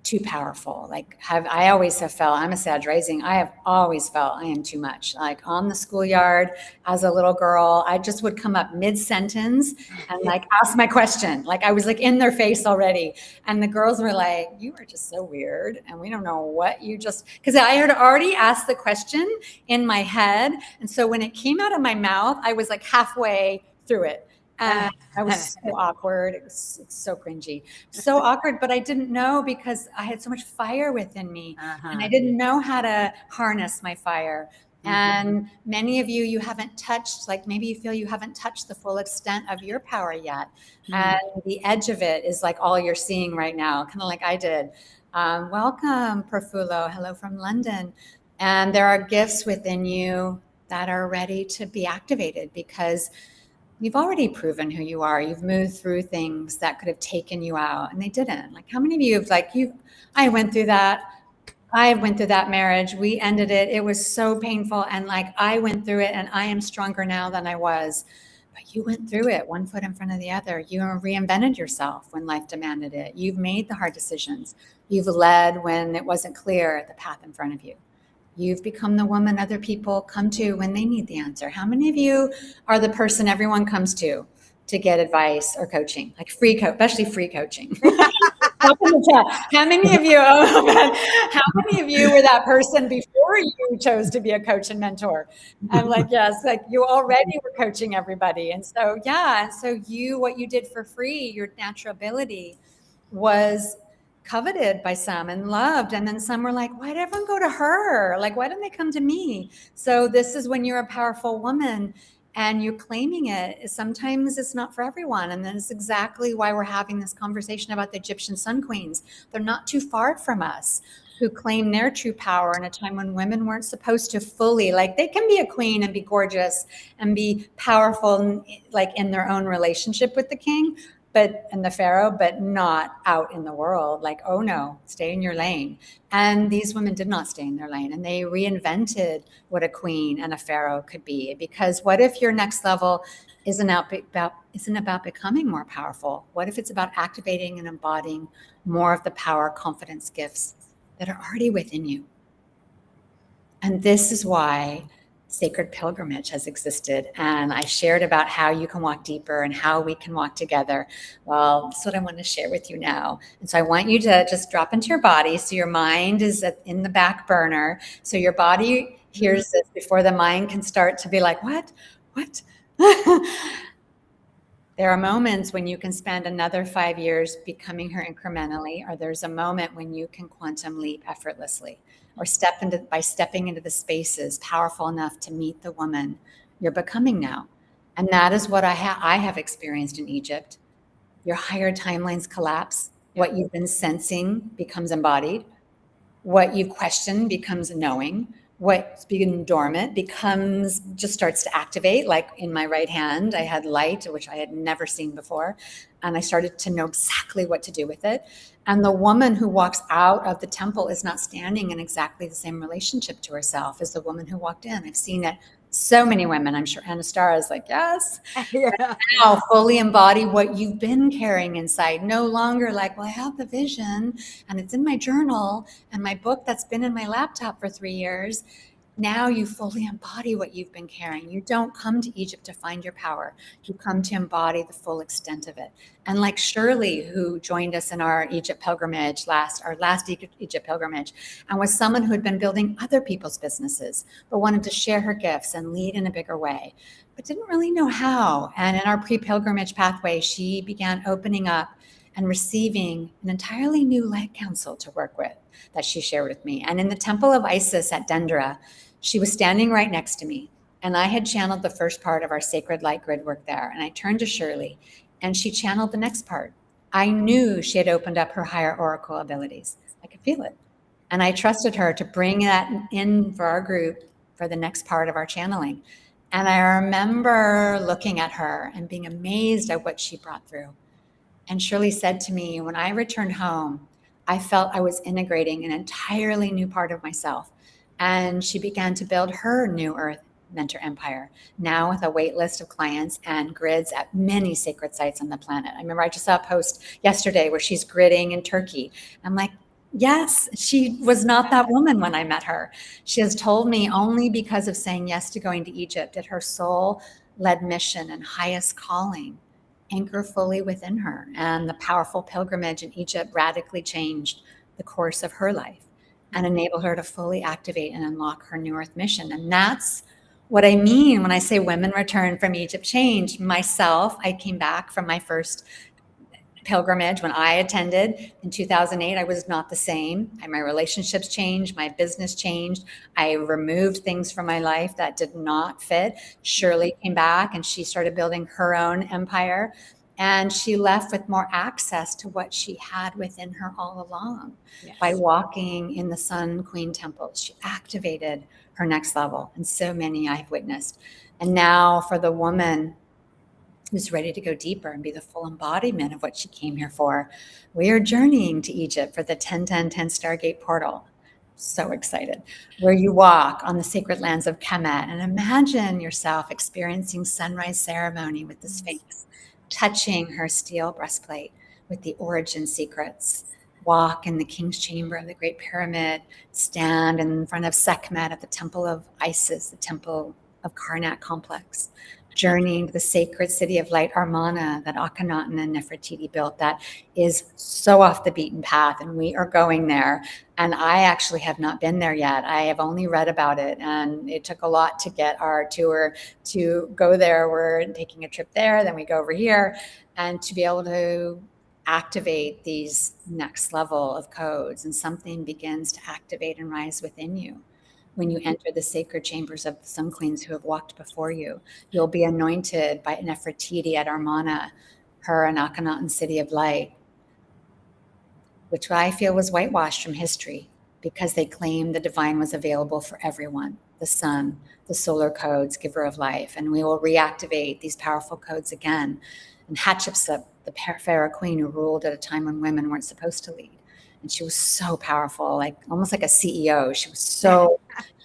too powerful. Like I always have felt, I'm a Sag rising, I have always felt I am too much. Like on the schoolyard as a little girl, I just would come up mid-sentence and like ask my question. Like I was like in their face already. And the girls were like, you are just so weird. And we don't know what you just, because I had already asked the question in my head. And so when it came out of my mouth, I was like halfway through it. And I was so awkward. It's so cringy, so awkward, but I didn't know because I had so much fire within me and I didn't know how to harness my fire. And many of you haven't touched, like maybe you feel you haven't touched the full extent of your power yet. And the edge of it is like all you're seeing right now, kind of like I did. Welcome, Profulo. Hello from London. And there are gifts within you that are ready to be activated because you've already proven who you are. You've moved through things that could have taken you out and they didn't. Like how many of you have I went through that. I went through that marriage. We ended it. It was so painful. And like, I went through it and I am stronger now than I was, but you went through it one foot in front of the other. You reinvented yourself when life demanded it. You've made the hard decisions. You've led when it wasn't clear the path in front of you. You've become the woman other people come to when they need the answer. How many of you are the person everyone comes to get advice or coaching, like especially free coaching? How many of you, oh man, how many of you were that person before you chose to be a coach and mentor? I'm like, yes, like you already were coaching everybody. And so, yeah. And so what you did for free, your natural ability was coveted by some and loved. And then some were like, why did everyone go to her? Like, why didn't they come to me? So this is when you're a powerful woman and you're claiming it. Sometimes it's not for everyone. And that's exactly why we're having this conversation about the Egyptian sun queens. They're not too far from us. who claim their true power in a time when women weren't supposed to fully, like they can be a queen and be gorgeous and be powerful, like in their own relationship with the king, and the pharaoh, but not out in the world. Like, oh no, stay in your lane. And these women did not stay in their lane, and they reinvented what a queen and a pharaoh could be. Because what if your next level isn't about becoming more powerful? What if it's about activating and embodying more of the power, confidence, gifts that are already within you? And this is why sacred pilgrimage has existed. And I shared about how you can walk deeper and how we can walk together. Well, that's what I want to share with you now. And so I want you to just drop into your body. So your mind is in the back burner. So your body hears this before the mind can start to be like, what? There are moments when you can spend another 5 years becoming her incrementally, or there's a moment when you can quantum leap effortlessly, or by stepping into the spaces powerful enough to meet the woman you're becoming now. And that is what I have experienced in Egypt. Your higher timelines collapse. What you've been sensing becomes embodied. What you question becomes knowing. What's been dormant just starts to activate. Like in my right hand, I had light, which I had never seen before. And I started to know exactly what to do with it. And the woman who walks out of the temple is not standing in exactly the same relationship to herself as the woman who walked in. I've seen it. So many women. I'm sure Anistara is like, yes. Yeah. Now fully embody what you've been carrying inside. No longer like, well, I have the vision and it's in my journal and my book that's been in my laptop for 3 years. Now you fully embody what you've been carrying. You don't come to Egypt to find your power. You come to embody the full extent of it. And like Shirley, who joined us in our Egypt pilgrimage, our last Egypt pilgrimage, and was someone who had been building other people's businesses, but wanted to share her gifts and lead in a bigger way, but didn't really know how. And in our pre-pilgrimage pathway, she began opening up and receiving an entirely new light council to work with that she shared with me. And in the temple of Isis at Dendera, she was standing right next to me. And I had channeled the first part of our sacred light grid work there. And I turned to Shirley and she channeled the next part. I knew she had opened up her higher oracle abilities. I could feel it. And I trusted her to bring that in for our group for the next part of our channeling. And I remember looking at her and being amazed at what she brought through. And Shirley said to me, when I returned home, I felt I was integrating an entirely new part of myself. And she began to build her new Earth mentor empire, now with a wait list of clients and grids at many sacred sites on the planet. I remember I just saw a post yesterday where she's gridding in Turkey. I'm like, yes, she was not that woman when I met her. She has told me only because of saying yes to going to Egypt did her soul-led mission and highest calling anchor fully within her. And the powerful pilgrimage in Egypt radically changed the course of her life and enabled her to fully activate and unlock her new Earth mission. And that's what I mean when I say women return from Egypt changed. Myself, I came back from my first pilgrimage when I attended in 2008. I was not the same. My relationships changed, my business changed. I removed things from my life that did not fit. Shirley came back and she started building her own empire. And she left with more access to what she had within her all along. Yes. By walking in the Sun Queen temples. She activated her next level. And so many I've witnessed. And now for the woman who's ready to go deeper and be the full embodiment of what she came here for, we are journeying to Egypt for the 10-10-10 Stargate portal. So excited. Where you walk on the sacred lands of Kemet and imagine yourself experiencing sunrise ceremony with the Sphinx, touching her steel breastplate with the origin secrets. Walk in the King's Chamber of the Great Pyramid, stand in front of Sekhmet at the Temple of Isis, the Temple of Karnak complex. Journeying to the sacred city of light Armana that Akhenaten and Nefertiti built that is so off the beaten path, and we are going there. And I actually have not been there yet. I have only read about it, and it took a lot to get our tour to go there. We're taking a trip there, then we go over here, and to be able to activate these next level of codes, and something begins to activate and rise within you. When you enter the sacred chambers of the Sun Queens who have walked before you, you'll be anointed by Nefertiti at Armana, her and Akhenaten city of light, which I feel was whitewashed from history. because they claimed the divine was available for everyone, the sun, the solar codes, giver of life. And we will reactivate these powerful codes again. And Hatshepsut, the pharaoh queen who ruled at a time when women weren't supposed to lead. And she was so powerful, like almost like a CEO. She was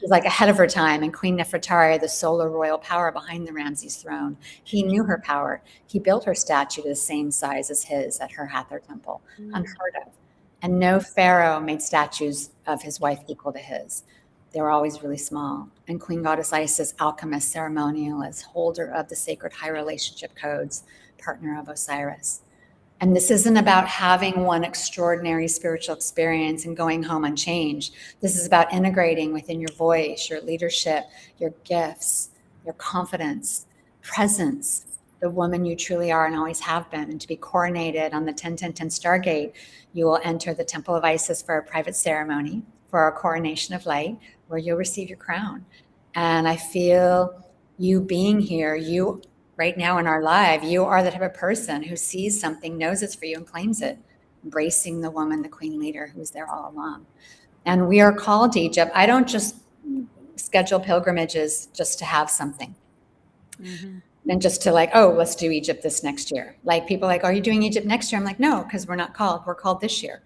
like ahead of her time. And Queen Nefertari, the solar royal power behind the Ramses throne, he knew her power. He built her statue to the same size as his at her Hathor temple, unheard of. And no pharaoh made statues of his wife equal to his. They were always really small. And Queen Goddess Isis, alchemist, ceremonialist, holder of the sacred high relationship codes, partner of Osiris. And this isn't about having one extraordinary spiritual experience and going home unchanged. This is about integrating within your voice, your leadership, your gifts, your confidence, presence, the woman you truly are and always have been. And to be coronated on the 10-10-10 Stargate, you will enter the Temple of Isis for a private ceremony, for our coronation of light, where you'll receive your crown. And I feel you being here, you right now in our life, you are the type of person who sees something, knows it's for you, and claims it, embracing the woman, the queen leader who was there all along. And we are called to Egypt. I don't just schedule pilgrimages just to have something. Mm-hmm. And just to like, oh, let's do Egypt this next year. Like people are like, are you doing Egypt next year? I'm like, no, because we're not called. We're called this year.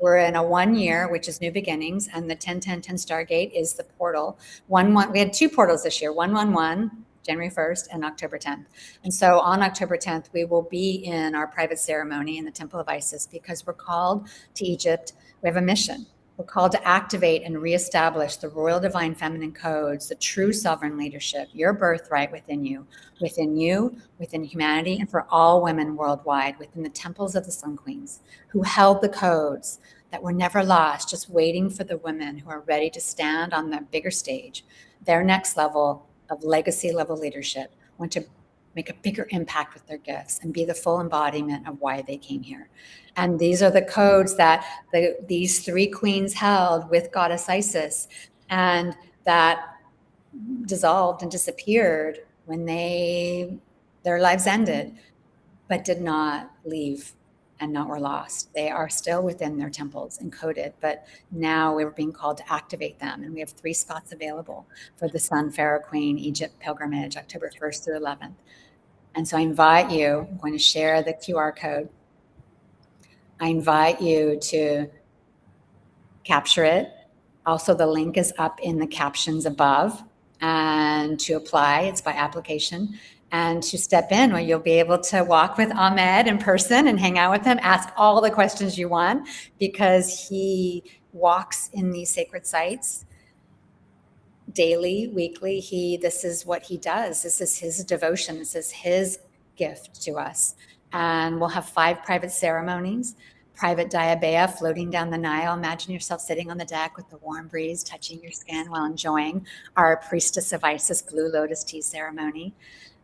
We're in a 1 year, which is new beginnings. And the 10-10-10 Stargate is the portal. We had 2 portals this year, 1-1-1. January 1st and October 10th. And so on October 10th, we will be in our private ceremony in the Temple of Isis because we're called to Egypt. We have a mission. We're called to activate and reestablish the royal divine feminine codes, the true sovereign leadership, your birthright within you, within humanity, and for all women worldwide, within the temples of the Sun Queens, who held the codes that were never lost, just waiting for the women who are ready to stand on the bigger stage, their next level of legacy level leadership, want to make a bigger impact with their gifts and be the full embodiment of why they came here. And these are the codes that these 3 queens held with Goddess Isis, and that dissolved and disappeared when their lives ended, but did not leave and not were lost. They are still within their temples encoded, but now we're being called to activate them. And we have 3 spots available for the Sun Pharaoh Queen Egypt pilgrimage, October 1st through 11th. And so I invite you, I'm going to share the QR code. I invite you to capture it. Also, the link is up in the captions above. And to apply, it's by application. And to step in, where you'll be able to walk with Ahmed in person and hang out with him, ask all the questions you want, because he walks in these sacred sites daily, weekly. This is what he does. This is his devotion. This is his gift to us. And we'll have 5 private ceremonies, private diabea floating down the Nile. Imagine yourself sitting on the deck with the warm breeze touching your skin while enjoying our Priestess of Isis Blue Lotus Tea ceremony.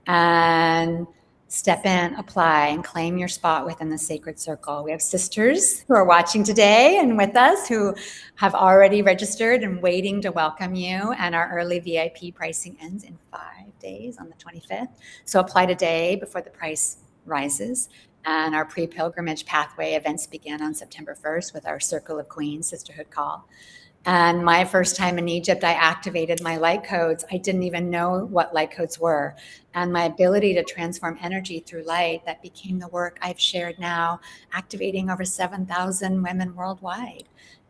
And step in, apply, and claim your spot within the sacred circle. We have sisters who are watching today and with us who have already registered and waiting to welcome you. And our early VIP pricing ends in 5 days on the 25th. So apply today before the price rises. And our pre-pilgrimage pathway events begin on September 1st with our Circle of Queens Sisterhood Call. And my first time in Egypt, I activated my light codes. I didn't even know what light codes were. And my ability to transform energy through light, that became the work I've shared now, activating over 7,000 women worldwide.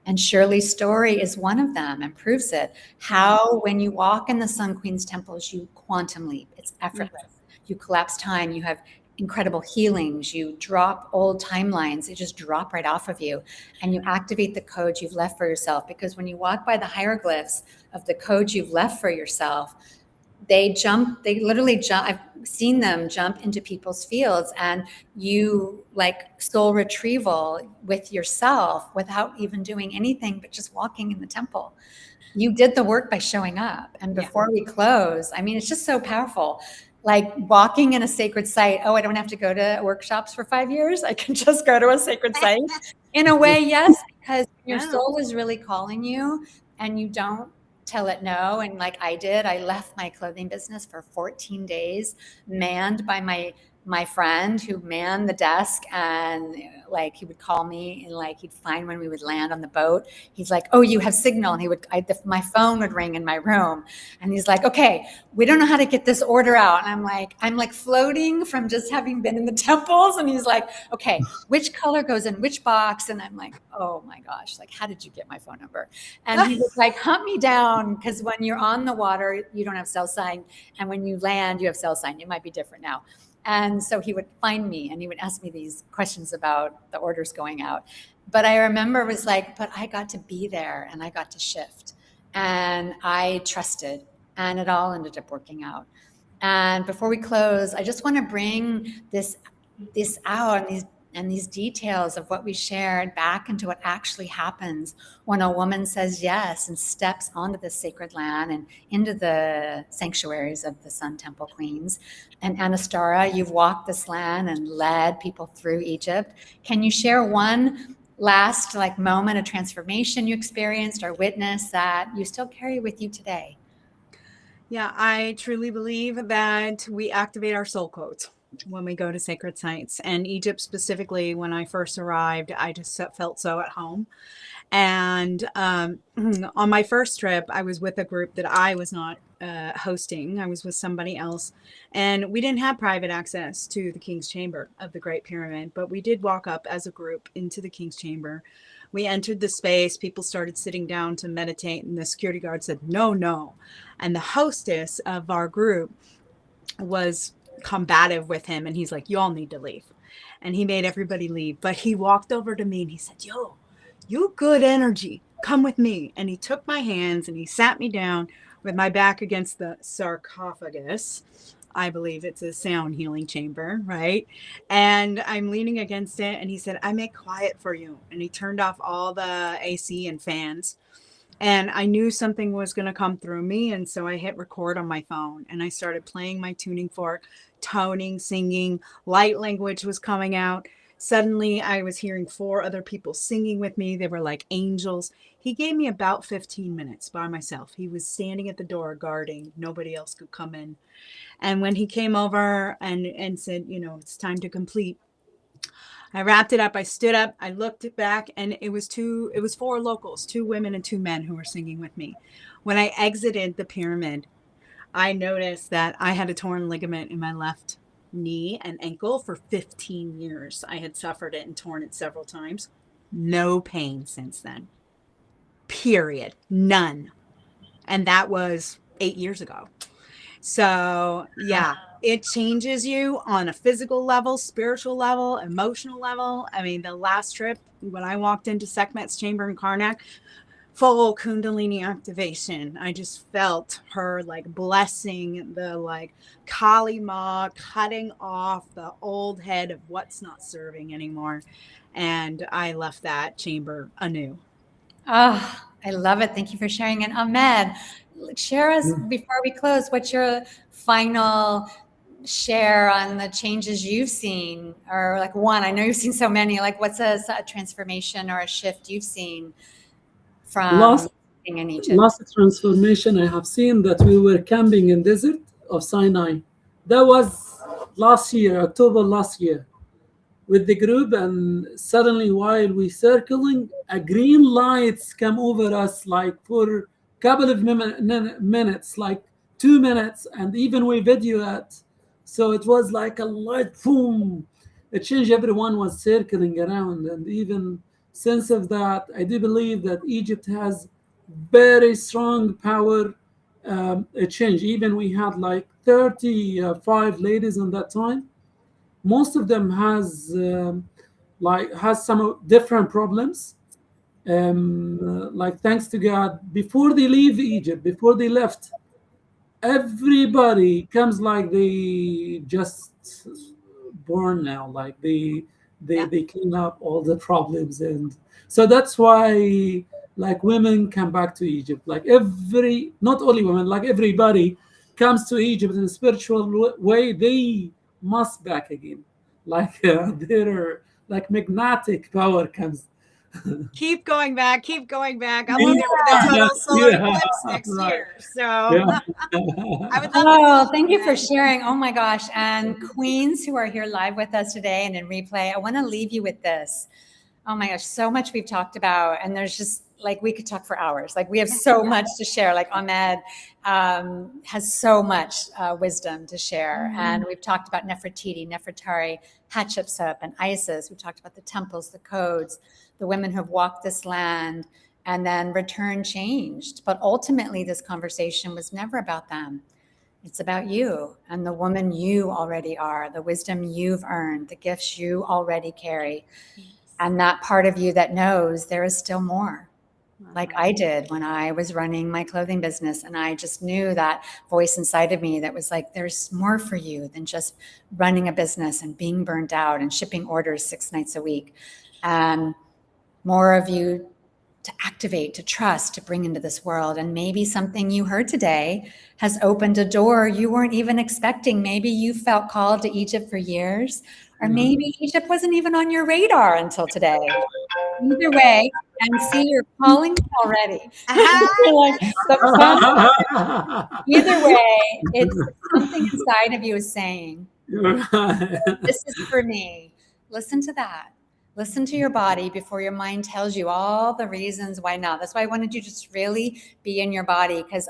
And Shirley's story is one of them and proves it. How, when you walk in the Sun Queen's temples, you quantum leap. It's effortless. You collapse time. You have incredible healings. You drop old timelines. They just drop right off of you. And you activate the codes you've left for yourself. Because when you walk by the hieroglyphs of the codes you've left for yourself, they literally jump. I've seen them jump into people's fields, and you like soul retrieval with yourself without even doing anything, but just walking in the temple. You did the work by showing up. And before we close, I mean, it's just so powerful. Like walking in a sacred site. Oh, I don't have to go to workshops for 5 years. I can just go to a sacred site. In a way, yes, because your soul is really calling you and you don't tell it no. And like I did, I left my clothing business for 14 days, manned by my my friend who manned the desk, and like he would call me, and like he'd find when we would land on the boat, he's like, oh, you have signal. And my phone would ring in my room, and he's like, okay, we don't know how to get this order out. And I'm like floating from just having been in the temples. And he's like, okay, which color goes in which box? And I'm like, oh my gosh, like, how did you get my phone number? And he was like, hunt me down, because when you're on the water, you don't have cell sign. And when you land, you have cell sign. It might be different now. And so he would find me and he would ask me these questions about the orders going out. But I remember it was like, but I got to be there and I got to shift and I trusted, and it all ended up working out. And before we close, I just want to bring this out and these details of what we shared back into what actually happens when a woman says yes and steps onto the sacred land and into the sanctuaries of the Sun Temple Queens. And Anistara, you've walked this land and led people through Egypt. Can you share one last moment of transformation you experienced or witnessed that you still carry with you today? Yeah, I truly believe that we activate our soul codes when we go to sacred sites. And Egypt specifically, when I first arrived, I just felt so at home. And on my first trip, I was with a group that I was not hosting. I was with somebody else. And we didn't have private access to the King's Chamber of the Great Pyramid, but we did walk up as a group into the King's Chamber. We entered the space. People started sitting down to meditate, and the security guard said, no, no. And the hostess of our group was combative with him, and he's like, you all need to leave. And he made everybody leave. But he walked over to me and he said, yo, you good energy, come with me. And he took my hands and he sat me down with my back against the sarcophagus. I believe it's a sound healing chamber, right? And I'm leaning against it, and he said, I make quiet for you. And he turned off all the AC and fans. And I knew something was going to come through me. And so I hit record on my phone and I started playing my tuning fork, toning, singing. Light language was coming out. Suddenly I was hearing 4 other people singing with me. They were like angels. He gave me about 15 minutes by myself. He was standing at the door guarding. Nobody else could come in. And when he came over and said, it's time to complete, I wrapped it up. I stood up. I looked back, and it was 4 locals, 2 women and 2 men who were singing with me. When I exited the pyramid, I noticed that I had a torn ligament in my left knee and ankle for 15 years. I had suffered it and torn it several times. No pain since then. Period. None. And that was 8 years ago. So yeah, it changes you on a physical level, spiritual level, emotional level. I mean, the last trip when I walked into Sekhmet's chamber in Karnak, full Kundalini activation. I just felt her blessing the Kali Ma, cutting off the old head of what's not serving anymore. And I left that chamber anew. Oh, I love it. Thank you for sharing it. Ahmed, share us before we close, what's your final share on the changes you've seen, or one, I know you've seen so many, what's a transformation or a shift you've seen from being in Egypt? Last transformation I have seen, that we were camping in desert of Sinai. That was last year, October last year, with the group, and suddenly while we circling, a green lights come over us for a couple of minutes, 2 minutes, and even we video it. So it was like a light, boom. It changed. Everyone was circling around, and even since of that, I do believe that Egypt has very strong power change. Even we had 35 ladies in that time. Most of them has some different problems. Thanks to God, before they leave Egypt, before they left, everybody comes they just born now. They clean up all the problems, and so that's why women come back to Egypt. Not only women, everybody comes to Egypt in a spiritual way. They must back again. Their magnetic power comes Keep going back. Keep going back. I'll be there for the total solar eclipse next year. So Yeah. I would love to Oh, meet thank you for man. sharing. Oh my gosh. And queens who are here live with us today and in replay, I want to leave you with this. Oh my gosh, so much we've talked about. And there's just like, we could talk for hours. Like, we have so much to share. Like, Ahmed has so much wisdom to share. And we've talked about Nefertiti, Nefertari, Hatshepsut, and Isis. We've talked about the temples, the codes, the women who have walked this land and then returned changed. But ultimately, this conversation was never about them. It's about you and the woman you already are, the wisdom you've earned, the gifts you already carry, and that part of you that knows there is still more. Like I did when I was running my clothing business, and I just knew that voice inside of me that was like, there's more for you than just running a business and being burned out and shipping orders 6 nights a week. And more of you to activate, to trust, to bring into this world. And maybe something you heard today has opened a door you weren't even expecting. Maybe you felt called to Egypt for years, or maybe Egypt wasn't even on your radar until today. Either way, and see, you're calling already. Like, either way, it's something inside of you is saying, this is for me. Listen to that. Listen to your body before your mind tells you all the reasons why not. That's why I wanted you to just really be in your body. Because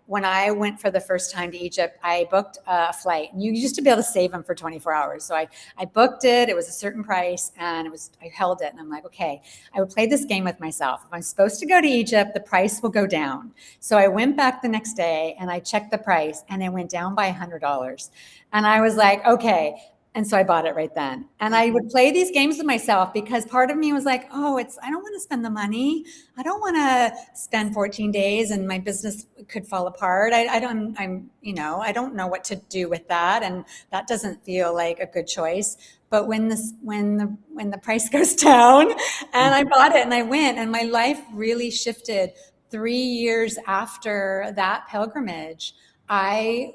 when I went for the first time to Egypt, I booked a flight. And you used to be able to save them for 24 hours. So I booked it. It was a certain price, and I held it. And I'm like, okay, I would play this game with myself. If I'm supposed to go to Egypt, the price will go down. So I went back the next day and I checked the price, and it went down by $100. And I was like, okay. And so I bought it right then. And I would play these games with myself because part of me was like, oh, I don't want to spend the money. I don't want to spend 14 days and my business could fall apart. I don't know what to do with that. And that doesn't feel like a good choice. But when the price goes down, and I bought it and I went, and my life really shifted 3 years after that pilgrimage. I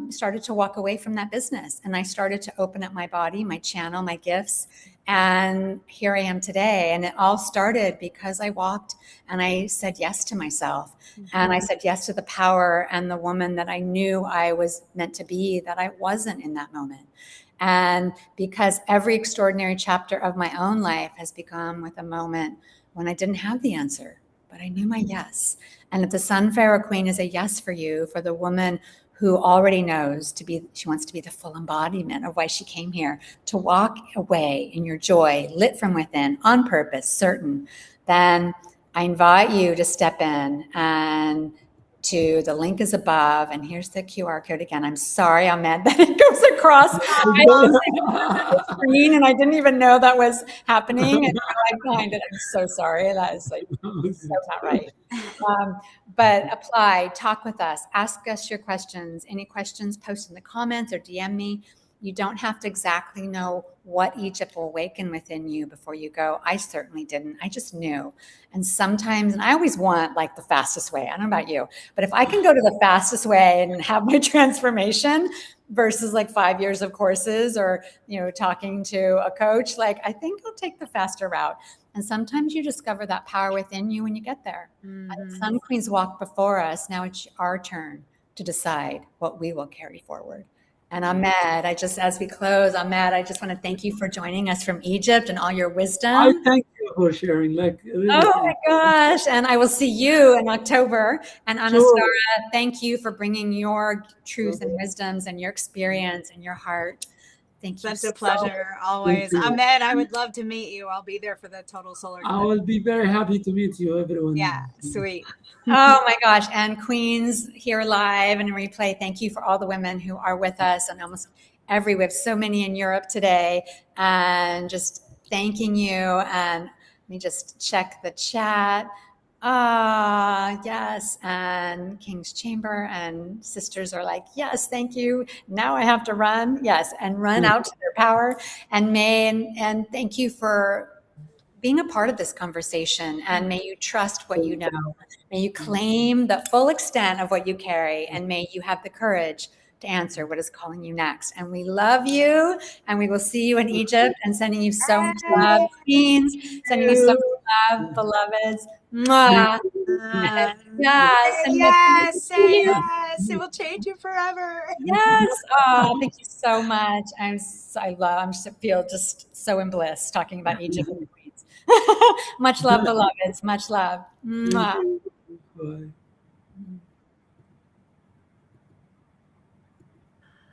started to walk away from that business, and I started to open up my body, my channel, my gifts. And here I am today. And it all started because I walked and I said yes to myself. And I said yes to the power and the woman that I knew I was meant to be, that I wasn't in that moment. And because every extraordinary chapter of my own life has begun with a moment when I didn't have the answer, but I knew my yes. And if the Sun Pharaoh Queen is a yes for you, for the woman who already knows she wants to be the full embodiment of why she came here, to walk away in your joy, lit from within, on purpose, certain, then I invite you to step in and the link is above. And here's the QR code again. I'm sorry, Ahmed, that it goes across the screen and I didn't even know that was happening. And I find it. I'm so sorry. That is like, that's not right. But apply, talk with us, ask us your questions. Any questions, post in the comments or DM me. You don't have to exactly know what Egypt will awaken within you before you go. I certainly didn't. I just knew. And sometimes, and I always want like the fastest way. I don't know about you, but if I can go to the fastest way and have my transformation versus like 5 years of courses or, talking to a coach, like I think I'll take the faster route. And sometimes you discover that power within you when you get there. And Sun Queens walked before us. Now it's our turn to decide what we will carry forward. And Ahmed, as we close, Ahmed, I just want to thank you for joining us from Egypt and all your wisdom. I thank you for sharing. Really, oh my gosh. And I will see you in October. And Anistara, thank you for bringing your truth and wisdoms and your experience and your heart. Thank you. Such a pleasure, always. Ahmed, I would love to meet you. I'll be there for the total solar eclipse. I will be very happy to meet you, everyone. Yeah, sweet. Oh my gosh. And Queens here live and in replay, thank you for all the women who are with us and almost we have so many in Europe today, and just thanking you. And let me just check the chat. Yes. And King's Chamber and sisters are like, yes, thank you. Now I have to run. Yes. And run out to their power. And and thank you for being a part of this conversation. And may you trust what you know. May you claim the full extent of what you carry. And may you have the courage to answer what is calling you next. And we love you, and we will see you in Egypt, and sending you so much love, queens, sending you so much love, beloveds. Mwah. Yes, say yes. It will change you forever. Yes. Oh, thank you so much. Feel just so in bliss talking about Egypt and the Queens. Much love, beloveds. Much love. Mwah. Bye.